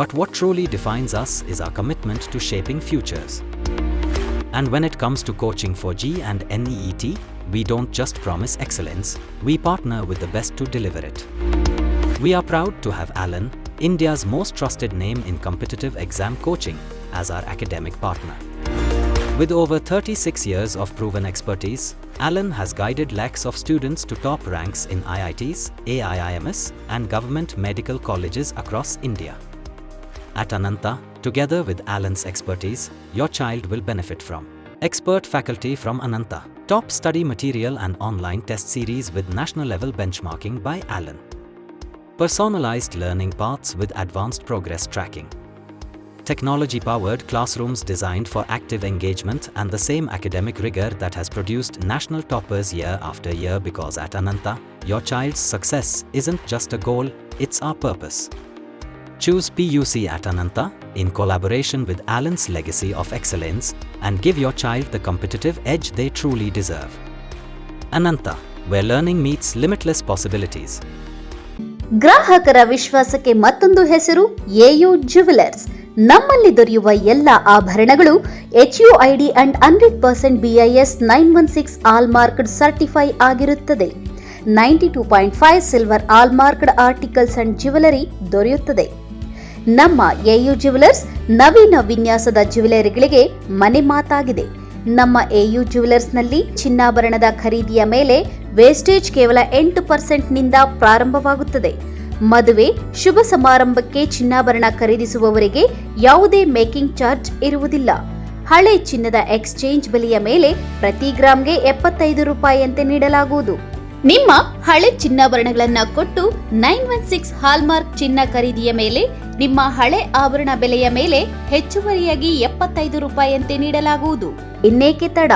But what truly defines us is our commitment to shaping futures. And when it comes to coaching for G and NEET, we don't just promise excellence, we partner with the best to deliver it. We are proud to have Alan, India's most trusted name in competitive exam coaching, as our academic partner. With over 36 years of proven expertise, Alan has guided lakhs of students to top ranks in IITs, AIIMS, and government medical colleges across India. At Ananta, together with Alan's expertise, your child will benefit from expert faculty from Ananta, top study material and online test series with national level benchmarking by Alan, personalized learning paths with advanced progress tracking, technology-powered classrooms designed for active engagement and the same academic rigor that has produced national toppers year after year, because at Ananta, your child's success isn't just a goal, it's our purpose. Choose PUC at Ananta in collaboration with Alan's legacy of excellence and give your child the competitive edge they truly deserve. Ananta, where learning meets limitless possibilities. ಗ್ರಾಹಕರ ವಿಶ್ವಾಸಕ್ಕೆ ಮತ್ತೊಂದು ಹೆಸರು AU jewellers. ನಮ್ಮಲ್ಲಿ ದೊರೆಯುವ ಎಲ್ಲ ಆಭರಣಗಳು HUID and 100% BIS 916 ಆಲ್ಮಾರ್ಕ್ಡ್ certify ಆಗಿರುತ್ತದೆ. 92.5 silver ಆಲ್ಮಾರ್ಕ್ಡ್ articles and jewellery ದೊರೆಯುತ್ತದೆ. ನಮ್ಮ ಎಯು ಜ್ಯುವೆಲರ್ಸ್ ನವೀನ ವಿನ್ಯಾಸದ ಜ್ಯುವೆಲರಿಗಳಿಗೆ ಮನೆ ಮಾತಾಗಿದೆ. ನಮ್ಮ ಎಯು ಜ್ಯುವೆಲರ್ಸ್ನಲ್ಲಿ ಚಿನ್ನಾಭರಣದ ಖರೀದಿಯ ಮೇಲೆ ವೇಸ್ಟೇಜ್ ಕೇವಲ 8% ನಿಂದ ಪ್ರಾರಂಭವಾಗುತ್ತದೆ. ಮದುವೆ, ಶುಭ ಸಮಾರಂಭಕ್ಕೆ ಚಿನ್ನಾಭರಣ ಖರೀದಿಸುವವರಿಗೆ ಯಾವುದೇ ಮೇಕಿಂಗ್ ಚಾರ್ಜ್ ಇರುವುದಿಲ್ಲ. ಹಳೆ ಚಿನ್ನದ ಎಕ್ಸ್ಚೇಂಜ್ ಬೆಲೆಯ ಮೇಲೆ ಪ್ರತಿ ಗ್ರಾಂಗೆ 75 ರೂಪಾಯಿಯಂತೆ ನೀಡಲಾಗುವುದು. ನಿಮ್ಮ ಹಳೆ ಚಿನ್ನಾಭರಣಗಳನ್ನು ಕೊಟ್ಟು 916 ಹಾಲ್ಮಾರ್ಕ್ ಚಿನ್ನ ಖರೀದಿಯ ಮೇಲೆ ನಿಮ್ಮ ಹಳೆ ಆಭರಣ ಬೆಲೆಯ ಮೇಲೆ ಹೆಚ್ಚುವರಿಯಾಗಿ 75 ರೂಪಾಯಿಯಂತೆ ನೀಡಲಾಗುವುದು. ಇನ್ನೇಕೆ ತಡ?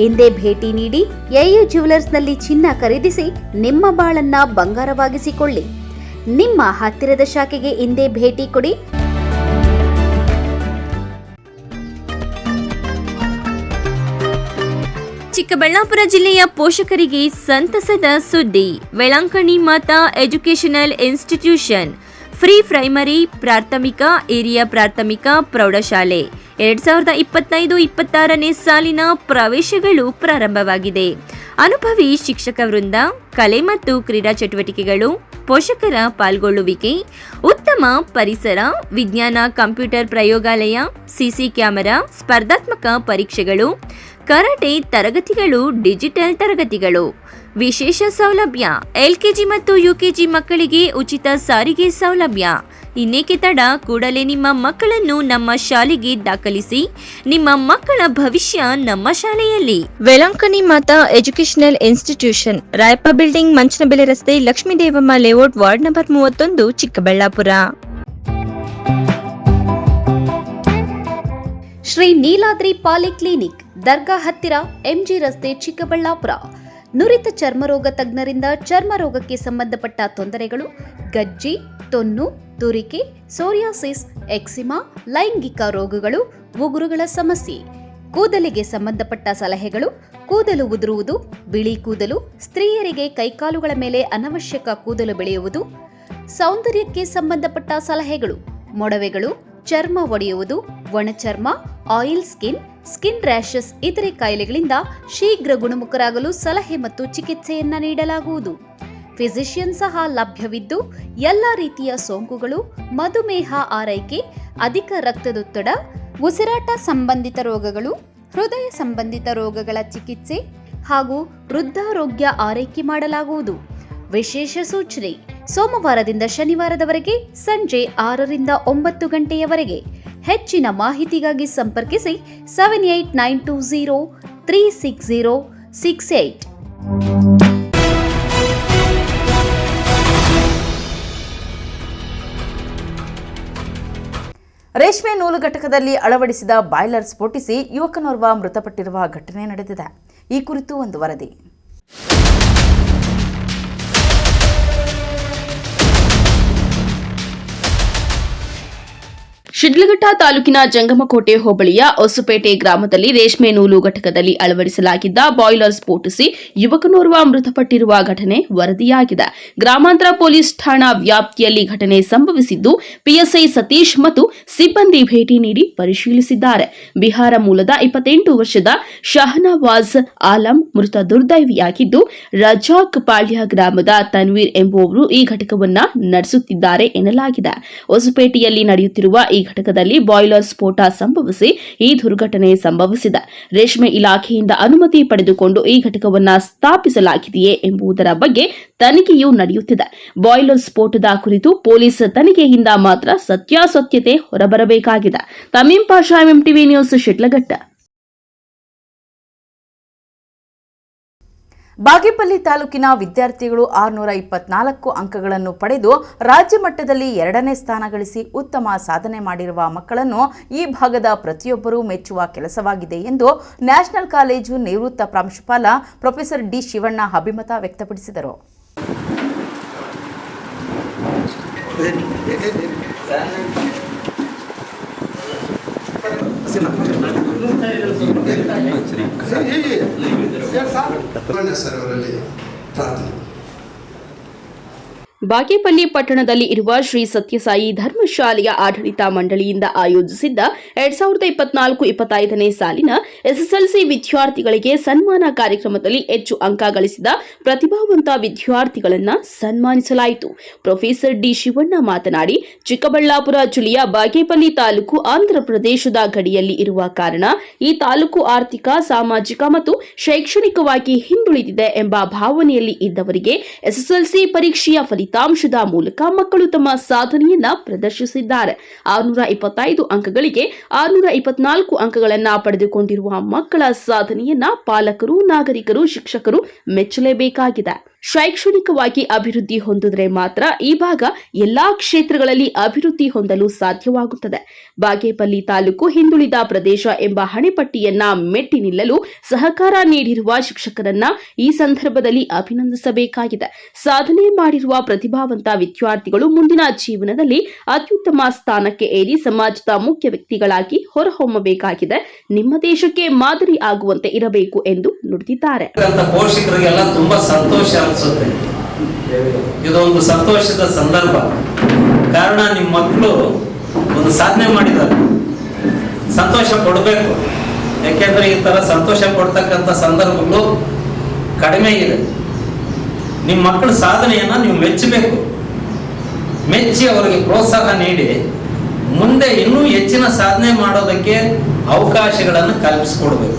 ಇಂದೇ ಭೇಟಿ ನೀಡಿ ಎಯು ಜ್ಯುವೆಲರ್ಸ್ನಲ್ಲಿ ಚಿನ್ನ ಖರೀದಿಸಿ ನಿಮ್ಮ ಬಾಳನ್ನ ಬಂಗಾರವಾಗಿಸಿಕೊಳ್ಳಿ. ನಿಮ್ಮ ಹತ್ತಿರದ ಶಾಖೆಗೆ ಇಂದೇ ಭೇಟಿ ಕೊಡಿ. ಚಿಕ್ಕಬಳ್ಳಾಪುರ ಜಿಲ್ಲೆಯ ಪೋಷಕರಿಗೆ ಸಂತಸದ ಸುದ್ದಿ. ವೆಳಂಕಣಿ Mata educational institution free primary, ಪ್ರಾಥಮಿಕ, ಹಿರಿಯ ಪ್ರಾಥಮಿಕ, ಪ್ರೌಢಶಾಲೆ 2025-26ನೇ ಸಾಲಿನ ಪ್ರವೇಶಗಳು ಪ್ರಾರಂಭವಾಗಿದೆ. ಅನುಭವಿ ಶಿಕ್ಷಕ ವೃಂದ, ಕಲೆ ಮತ್ತು ಕ್ರೀಡಾ ಚಟುವಟಿಕೆಗಳು, ಪೋಷಕರ ಪಾಲ್ಗೊಳ್ಳುವಿಕೆ, ಉತ್ತಮ ಪರಿಸರ, ವಿಜ್ಞಾನ ಕಂಪ್ಯೂಟರ್ ಪ್ರಯೋಗಾಲಯ, ಸಿಸಿ ಕ್ಯಾಮೆರಾ, ಸ್ಪರ್ಧಾತ್ಮಕ ಪರೀಕ್ಷೆಗಳು, ಕರಾಟೆ ತರಗತಿಗಳು, ಡಿಜಿಟಲ್ ತರಗತಿಗಳು. ವಿಶೇಷ ಸೌಲಭ್ಯ: LKG ಮತ್ತು UKG ಮಕ್ಕಳಿಗೆ ಉಚಿತ ಸಾರಿಗೆ ಸೌಲಭ್ಯ. ಇನ್ನೇಕೆ ತಡ? ಕೂಡಲೇ ನಿಮ್ಮ ಮಕ್ಕಳನ್ನು ನಮ್ಮ ಶಾಲೆಗೆ ದಾಖಲಿಸಿ. ನಿಮ್ಮ ಮಕ್ಕಳ ಭವಿಷ್ಯ ನಮ್ಮ ಶಾಲೆಯಲ್ಲಿ. Velankanni Mata educational institution, Rayappa building, Manchanabele ರಸ್ತೆ, Lakshmidevamma layout, ward number 31, Chikkaballapur. Shri Neeladri polyclinic, ದರ್ಗಾ ಹತ್ತಿರ, MG ರಸ್ತೆ, ಚಿಕ್ಕಬಳ್ಳಾಪುರ. ನುರಿತ ಚರ್ಮರೋಗ ತಜ್ಞರಿಂದ ಚರ್ಮರೋಗಕ್ಕೆ ಸಂಬಂಧಪಟ್ಟ ತೊಂದರೆಗಳು, ಗಜ್ಜಿ, ತೊನ್ನು, ತುರಿಕೆ, ಸೋರಿಯಾಸಿಸ್, ಎಕ್ಸಿಮಾ, ಲೈಂಗಿಕ ರೋಗಗಳು, ಉಗುರುಗಳ ಸಮಸ್ಯೆ, ಕೂದಲಿಗೆ ಸಂಬಂಧಪಟ್ಟ ಸಲಹೆಗಳು, ಕೂದಲು ಉದುರುವುದು, ಬಿಳಿ ಕೂದಲು, ಸ್ತ್ರೀಯರಿಗೆ ಕೈಕಾಲುಗಳ ಮೇಲೆ ಅನವಶ್ಯಕ ಕೂದಲು ಬೆಳೆಯುವುದು, ಸೌಂದರ್ಯಕ್ಕೆ ಸಂಬಂಧಪಟ್ಟ ಸಲಹೆಗಳು, ಮೊಡವೆಗಳು, ಚರ್ಮ ಒಡೆಯುವುದು, ಒಣಚರ್ಮ, ಆಯಿಲ್ ಸ್ಕಿನ್, ಸ್ಕಿನ್ ರ್ಯಾಷಸ್ ಇತರೆ ಕಾಯಿಲೆಗಳಿಂದ ಶೀಘ್ರ ಗುಣಮುಖರಾಗಲು ಸಲಹೆ ಮತ್ತು ಚಿಕಿತ್ಸೆಯನ್ನ ನೀಡಲಾಗುವುದು. ಫಿಸಿಷಿಯನ್ ಸಹ ಲಭ್ಯವಿದ್ದು ಎಲ್ಲ ರೀತಿಯ ಸೋಂಕುಗಳು, ಮಧುಮೇಹ ಆರೈಕೆ, ಅಧಿಕ ರಕ್ತದೊತ್ತಡ, ಉಸಿರಾಟ ಸಂಬಂಧಿತ ರೋಗಗಳು, ಹೃದಯ ಸಂಬಂಧಿತ ರೋಗಗಳ ಚಿಕಿತ್ಸೆ, ಹಾಗೂ ವೃದ್ಧಾರೋಗ್ಯ ಆರೈಕೆ ಮಾಡಲಾಗುವುದು. ವಿಶೇಷ ಸೂಚನೆ: ಸೋಮವಾರದಿಂದ ಶನಿವಾರದವರೆಗೆ ಸಂಜೆ 6ರಿಂದ 9 ಗಂಟೆಯವರೆಗೆ. ಹೆಚ್ಚಿನ ಮಾಹಿತಿಗಾಗಿ ಸಂಪರ್ಕಿಸಿ 7892036068. ರೇಷ್ಮೆ ನೂಲು ಘಟಕದಲ್ಲಿ ಅಳವಡಿಸಿದ ಬಾಯ್ಲರ್ ಸ್ಫೋಟಿಸಿ ಯುವಕನೋರ್ವ ಮೃತಪಟ್ಟಿರುವ ಘಟನೆ ನಡೆದಿದೆ. ಈ ಕುರಿತು ಒಂದು ವರದಿ. ಶಿಡ್ಲಘಟ್ಟ ತಾಲೂಕಿನ ಜಂಗಮಕೋಟೆ ಹೋಬಳಿಯ ಹೊಸಪೇಟೆ ಗ್ರಾಮದಲ್ಲಿ ರೇಷ್ಮೆ ನೂಲು ಘಟಕದಲ್ಲಿ ಅಳವಡಿಸಲಾಗಿದ್ದ ಬಾಯ್ಲರ್ ಸ್ಫೋಟಿಸಿ ಯುವಕನೋರ್ವ ಮೃತಪಟ್ಟಿರುವ ಘಟನೆ ವರದಿಯಾಗಿದೆ. ಗ್ರಾಮಾಂತರ ಪೊಲೀಸ್ ಠಾಣಾ ವ್ಯಾಪ್ತಿಯಲ್ಲಿ ಘಟನೆ ಸಂಭವಿಸಿದ್ದು, ಪಿಎಸ್ಐ ಸತೀಶ್ ಮತ್ತು ಸಿಬ್ಬಂದಿ ಭೇಟಿ ನೀಡಿ ಪರಿಶೀಲಿಸಿದ್ದಾರೆ. ಬಿಹಾರ ಮೂಲದ 28 ವರ್ಷದ ಶಹನವಾಜ್ ಆಲಂ ಮೃತ ದುರ್ದೈವಿಯಾಗಿದ್ದು, ರಜಾಕ್ ಪಾಳ್ಯ ಗ್ರಾಮದ ತನ್ವೀರ್ ಎಂಬುವವರು ಈ ಘಟಕವನ್ನು ನಡೆಸುತ್ತಿದ್ದಾರೆ ಎನ್ನಲಾಗಿದೆ. ಹೊಸಪೇಟೆಯಲ್ಲಿ ನಡೆಯುತ್ತಿರುವ ಈ ಘಟಕದಲ್ಲಿ ಬಾಯ್ಲರ್ ಸ್ಫೋಟ ಸಂಭವಿಸಿ ಈ ದುರ್ಘಟನೆ ಸಂಭವಿಸಿದೆ. ರೇಷ್ಮೆ ಇಲಾಖೆಯಿಂದ ಅನುಮತಿ ಪಡೆದುಕೊಂಡು ಈ ಘಟಕವನ್ನು ಸ್ಥಾಪಿಸಲಾಗಿದೆಯೇ ಎಂಬುದರ ಬಗ್ಗೆ ತನಿಖೆಯೂ ನಡೆಯುತ್ತಿದೆ. ಬಾಯ್ಲರ್ ಸ್ಫೋಟದ ಕುರಿತು ಪೊಲೀಸ್ ತನಿಖೆಯಿಂದ ಮಾತ್ರ ಸತ್ಯಾಸತ್ಯತೆ ಹೊರಬರಬೇಕಾಗಿದೆ. ತಮೀಂ ಪಾಷಾ, ಎಂಟಿವಿ ನ್ಯೂಸ್, ಶಿಡ್ಲಘಟ್ಟ. ಬಾಗೇಪಲ್ಲಿ ತಾಲೂಕಿನ ವಿದ್ಯಾರ್ಥಿಗಳು 624 ಅಂಕಗಳನ್ನು ಪಡೆದು ರಾಜ್ಯ ಮಟ್ಟದಲ್ಲಿ 2ನೇ ಸ್ಥಾನ ಗಳಿಸಿ ಉತ್ತಮ ಸಾಧನೆ ಮಾಡಿರುವ ಮಕ್ಕಳನ್ನು ಈ ಭಾಗದ ಪ್ರತಿಯೊಬ್ಬರೂ ಮೆಚ್ಚುವ ಕೆಲಸವಾಗಿದೆ ಎಂದು ನ್ಯಾಷನಲ್ ಕಾಲೇಜು ನಿವೃತ್ತ ಪ್ರಾಂಶುಪಾಲ ಪ್ರೊಫೆಸರ್ ಡಿ ಶಿವಣ್ಣ ಅಭಿಮತ ವ್ಯಕ್ತಪಡಿಸಿದರು. ಬಾಗೇಪಲ್ಲಿ ಪಟ್ಟಣದಲ್ಲಿ ಇರುವ ಶ್ರೀ ಸತ್ಯಸಾಯಿ ಧರ್ಮಶಾಲೆಯ ಆಡಳಿತ ಮಂಡಳಿಯಿಂದ ಆಯೋಜಿಸಿದ್ದ 2024-25ನೇ ಸಾಲಿನ ಎಸ್ಎಸ್ಎಲ್ಸಿ ವಿದ್ಯಾರ್ಥಿಗಳಿಗೆ ಸನ್ಮಾನ ಕಾರ್ಯಕ್ರಮದಲ್ಲಿ ಹೆಚ್ಚು ಅಂಕ ಗಳಿಸಿದ ಪ್ರತಿಭಾವಂತ ವಿದ್ಯಾರ್ಥಿಗಳನ್ನು ಸನ್ಮಾನಿಸಲಾಯಿತು. ಪ್ರೊಫೆಸರ್ ಡಿ ಶಿವಣ್ಣ ಮಾತನಾಡಿ, ಚಿಕ್ಕಬಳ್ಳಾಪುರ ಜಿಲ್ಲೆಯ ಬಾಗೇಪಲ್ಲಿ ತಾಲೂಕು ಆಂಧ್ರಪ್ರದೇಶದ ಗಡಿಯಲ್ಲಿ ಇರುವ ಕಾರಣ ಈ ತಾಲೂಕು ಆರ್ಥಿಕ, ಸಾಮಾಜಿಕ ಮತ್ತು ಶೈಕ್ಷಣಿಕವಾಗಿ ಹಿಂದುಳಿದಿದೆ ಎಂಬ ಭಾವನೆಯಲ್ಲಿ ಇದ್ದವರಿಗೆ ಎಸ್ಎಸ್ಎಲ್ಸಿ ಪರೀಕ್ಷೆಯ ಫಲಿತಾಂಶದ ಮೂಲಕ ಮಕ್ಕಳು ತಮ್ಮ ಸಾಧನೆಯನ್ನ ಪ್ರದರ್ಶಿಸಿದ್ದಾರೆ. 625 ಅಂಕಗಳಿಗೆ 624 ಅಂಕಗಳನ್ನು ಪಡೆದುಕೊಂಡಿರುವ ಮಕ್ಕಳ ಸಾಧನೆಯನ್ನ ಪಾಲಕರು, ನಾಗರಿಕರು, ಶಿಕ್ಷಕರು ಮೆಚ್ಚಲೇಬೇಕಾಗಿದೆ. ಶೈಕ್ಷಣಿಕವಾಗಿ ಅಭಿವೃದ್ಧಿ ಹೊಂದಿದ್ರೆ ಮಾತ್ರ ಈ ಭಾಗ ಎಲ್ಲಾ ಕ್ಷೇತ್ರಗಳಲ್ಲಿ ಅಭಿವೃದ್ಧಿ ಹೊಂದಲು ಸಾಧ್ಯವಾಗುತ್ತದೆ. ಬಾಗೇಪಲ್ಲಿ ತಾಲೂಕು ಹಿಂದುಳಿದ ಪ್ರದೇಶ ಎಂಬ ಹಣೆಪಟ್ಟಿಯನ್ನ ಮೆಟ್ಟಿ ನಿಲ್ಲಲು ಸಹಕಾರ ನೀಡಿರುವ ಶಿಕ್ಷಕರನ್ನ ಈ ಸಂದರ್ಭದಲ್ಲಿ ಅಭಿನಂದಿಸಬೇಕಾಗಿದೆ. ಸಾಧನೆ ಮಾಡಿರುವ ಪ್ರತಿಭಾವಂತ ವಿದ್ಯಾರ್ಥಿಗಳು ಮುಂದಿನ ಜೀವನದಲ್ಲಿ ಅತ್ಯುತ್ತಮ ಸ್ಥಾನಕ್ಕೆ ಏರಿ ಸಮಾಜದ ಮುಖ್ಯ ವ್ಯಕ್ತಿಗಳಾಗಿ ಹೊರಹೊಮ್ಮಬೇಕಾಗಿದೆ. ನಿಮ್ಮ ದೇಶಕ್ಕೆ ಮಾದರಿ ಆಗುವಂತೆ ಇರಬೇಕು ಎಂದು ನುಡಿದಿದ್ದಾರೆ. ಪೋಷಕರಿಗೆಲ್ಲ ತುಂಬಾ ಸಂತೋಷ ಅನಿಸುತ್ತೆ. ಇದೊಂದು ಸಂತೋಷದ ಸಂದರ್ಭ. ಕಾರಣ ನಿಮ್ಮ ಮಕ್ಕಳು ಒಂದು ಸಾಧನೆ ಮಾಡಿದ್ದಾರೆ, ಸಂತೋಷ ಪಡಬೇಕು. ಯಾಕೆಂದ್ರೆ ಈ ತರ ಸಂತೋಷ ಪಡ್ತಕ್ಕಂಥ ಸಂದರ್ಭಗಳು ಕಡಿಮೆ ಇದೆ. ನಿಮ್ಮ ಮಕ್ಕಳ ಸಾಧನೆಯನ್ನ ನೀವು ಮೆಚ್ಚಬೇಕು. ಮೆಚ್ಚಿ ಅವರಿಗೆ ಪ್ರೋತ್ಸಾಹ ನೀಡಿ ಮುಂದೆ ಇನ್ನೂ ಹೆಚ್ಚಿನ ಸಾಧನೆ ಮಾಡೋದಕ್ಕೆ ಅವಕಾಶಗಳನ್ನು ಕಲ್ಪಿಸಿಕೊಡ್ಬೇಕು.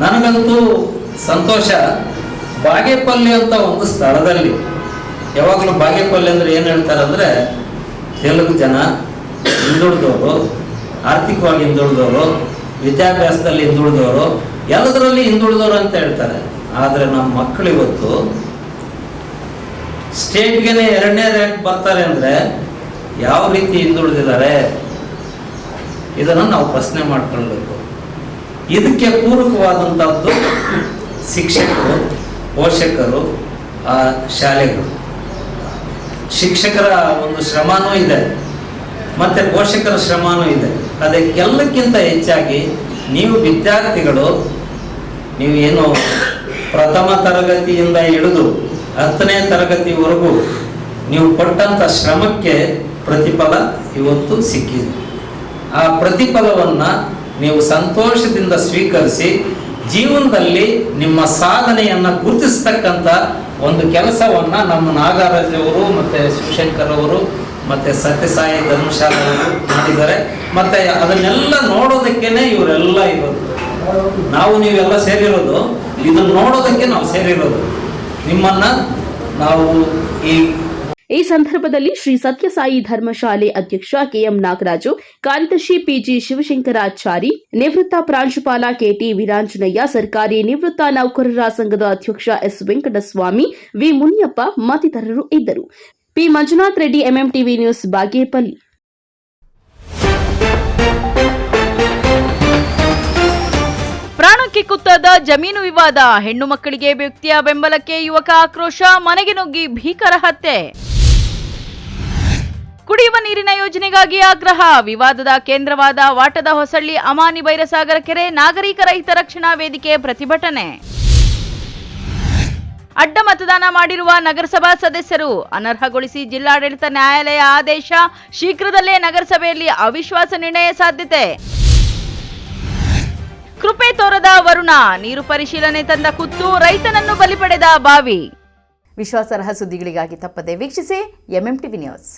ನನಗಂತೂ ಸಂತೋಷ. ಬಾಗೇಪಲ್ಲಿ ಅಂತ ಒಂದು ಸ್ಥಳದಲ್ಲಿ, ಯಾವಾಗಲೂ ಬಾಗೇಪಲ್ಲಿ ಅಂದ್ರೆ ಏನು ಹೇಳ್ತಾರೆ ಅಂದ್ರೆ, ತೆಲುಗು ಜನ, ಹಿಂದುಳಿದವರು, ಆರ್ಥಿಕವಾಗಿ ಹಿಂದುಳಿದವರು, ವಿದ್ಯಾಭ್ಯಾಸದಲ್ಲಿ ಹಿಂದುಳಿದವರು, ಎಲ್ಲದರಲ್ಲಿ ಹಿಂದುಳಿದವರು ಅಂತ ಹೇಳ್ತಾರೆ. ಆದರೆ ನಮ್ಮ ಮಕ್ಕಳು ಇವತ್ತು ಸ್ಟೇಟ್ಗೆನೆ 2ನೇ ರ್ಯಾಂಕ್ ಬರ್ತಾರೆ ಅಂದ್ರೆ ಯಾವ ರೀತಿ ಹಿಂದುಳಿದಿದ್ದಾರೆ, ಇದನ್ನು ನಾವು ಪ್ರಶ್ನೆ ಮಾಡ್ಕೊಳ್ಬೇಕು. ಇದಕ್ಕೆ ಪೂರಕವಾದಂಥದ್ದು ಶಿಕ್ಷಕರು, ಪೋಷಕರು, ಶಾಲೆಗಳು. ಶಿಕ್ಷಕರ ಒಂದು ಶ್ರಮನೂ ಇದೆ, ಮತ್ತೆ ಪೋಷಕರ ಶ್ರಮನೂ ಇದೆ. ಅದಕ್ಕೆಲ್ಲಕ್ಕಿಂತ ಹೆಚ್ಚಾಗಿ ನೀವು ವಿದ್ಯಾರ್ಥಿಗಳು, ನೀವು ಏನು ಪ್ರಥಮ ತರಗತಿಯಿಂದ ಹಿಡಿದು 10ನೇ ತರಗತಿವರೆಗೂ ನೀವು ಪಟ್ಟಂಥ ಶ್ರಮಕ್ಕೆ ಪ್ರತಿಫಲ ಇವತ್ತು ಸಿಕ್ಕಿದೆ. ಆ ಪ್ರತಿಫಲವನ್ನು ನೀವು ಸಂತೋಷದಿಂದ ಸ್ವೀಕರಿಸಿ ಜೀವನದಲ್ಲಿ ನಿಮ್ಮ ಸಾಧನೆಯನ್ನು ಗುರುತಿಸ್ತಕ್ಕಂಥ ಒಂದು ಕೆಲಸವನ್ನ ನಮ್ಮ ನಾಗರಾಜ್ ಅವರು ಮತ್ತೆ ಶಿವಶಂಕರ್ ಅವರು ಮತ್ತೆ ಸತ್ಯಸಾಯಿ ಧರ್ಮಶಾಲೆ ಅವರು ಮಾಡಿದ್ದಾರೆ. ಮತ್ತೆ ಅದನ್ನೆಲ್ಲ ನೋಡೋದಕ್ಕೇನೆ ಇವರೆಲ್ಲ ಇರೋದು. ನಾವು ನೀವೆಲ್ಲ ಸೇರಿರೋದು ಇದನ್ನು ನೋಡೋದಕ್ಕೆ ನಾವು ಸೇರಿರೋದು. ನಿಮ್ಮನ್ನ ನಾವು ಈ ಸಂದರ್ಭದಲ್ಲಿ ಶ್ರೀ ಸತ್ಯಸಾಯಿ ಧರ್ಮಶಾಲೆ ಅಧ್ಯಕ್ಷ ಕೆಎಂ ನಾಗರಾಜು, ಕಾರ್ಯದರ್ಶಿ ಪಿಜಿ ಶಿವಶಂಕರಾಚಾರಿ, ನಿವೃತ್ತ ಪ್ರಾಂಶುಪಾಲ ಕೆಟಿ ವೀರಾಂಜನೇಯ, ಸರ್ಕಾರಿ ನಿವೃತ್ತ ನೌಕರರ ಸಂಘದ ಅಧ್ಯಕ್ಷ ಎಸ್ ವೆಂಕಟಸ್ವಾಮಿ, ವಿ ಮುನಿಯಪ್ಪ ಮತ್ತಿತರರು ಇದ್ದರು. P Manjunath Reddy, MMTV news, Bagepalli. ಪ್ರಾಣಕ್ಕೆ ಕುತ್ತಾದ ಜಮೀನು ವಿವಾದ, ಹೆಣ್ಣು ಮಕ್ಕಳಿಗೆ ವ್ಯಕ್ತಿಯ ಬೆಂಬಲಕ್ಕೆ ಯುವಕ ಆಕ್ರೋಶ, ಮನೆಗೆ ನುಗ್ಗಿ ಭೀಕರ ಹತ್ಯೆ. ಕುಡಿಯುವ ನೀರಿನ ಯೋಜನೆಗಾಗಿ ಆಗ್ರಹ, ವಿವಾದದ ಕೇಂದ್ರವಾದ ವಾಟದ ಹೊಸಳ್ಳಿ ಅಮಾನಿ ಬೈರಸಾಗರ ಕೆರೆ ನಾಗರಿಕರ ಹಿತರಕ್ಷಣಾ ವೇದಿಕೆ ಪ್ರತಿಭಟನೆ. ಅಡ್ಡ ಮತದಾನ ಮಾಡಿರುವ ನಗರಸಭಾ ಸದಸ್ಯರು ಅನರ್ಹಗೊಳಿಸಿ ಜಿಲ್ಲಾಡಳಿತ ನ್ಯಾಯಾಲಯ ಆದೇಶ, ಶೀಘ್ರದಲ್ಲೇ ನಗರಸಭೆಯಲ್ಲಿ ಅವಿಶ್ವಾಸ ನಿರ್ಣಯ ಸಾಧ್ಯತೆ. ಕೃಪೆ ತೋರದ ವರುಣ, ನೀರು ಪರಿಶೀಲನೆ ತಂದ ಕುತ್ತು, ರೈತನನ್ನು ಬಲಿ ಪಡೆದ ಬಾವಿ. ವಿಶ್ವಾಸಾರ್ಹ ಸುದ್ದಿಗಳಿಗಾಗಿ ತಪ್ಪದೆ ವೀಕ್ಷಿಸಿ ಎಂಎಂಟಿವಿ ನ್ಯೂಸ್.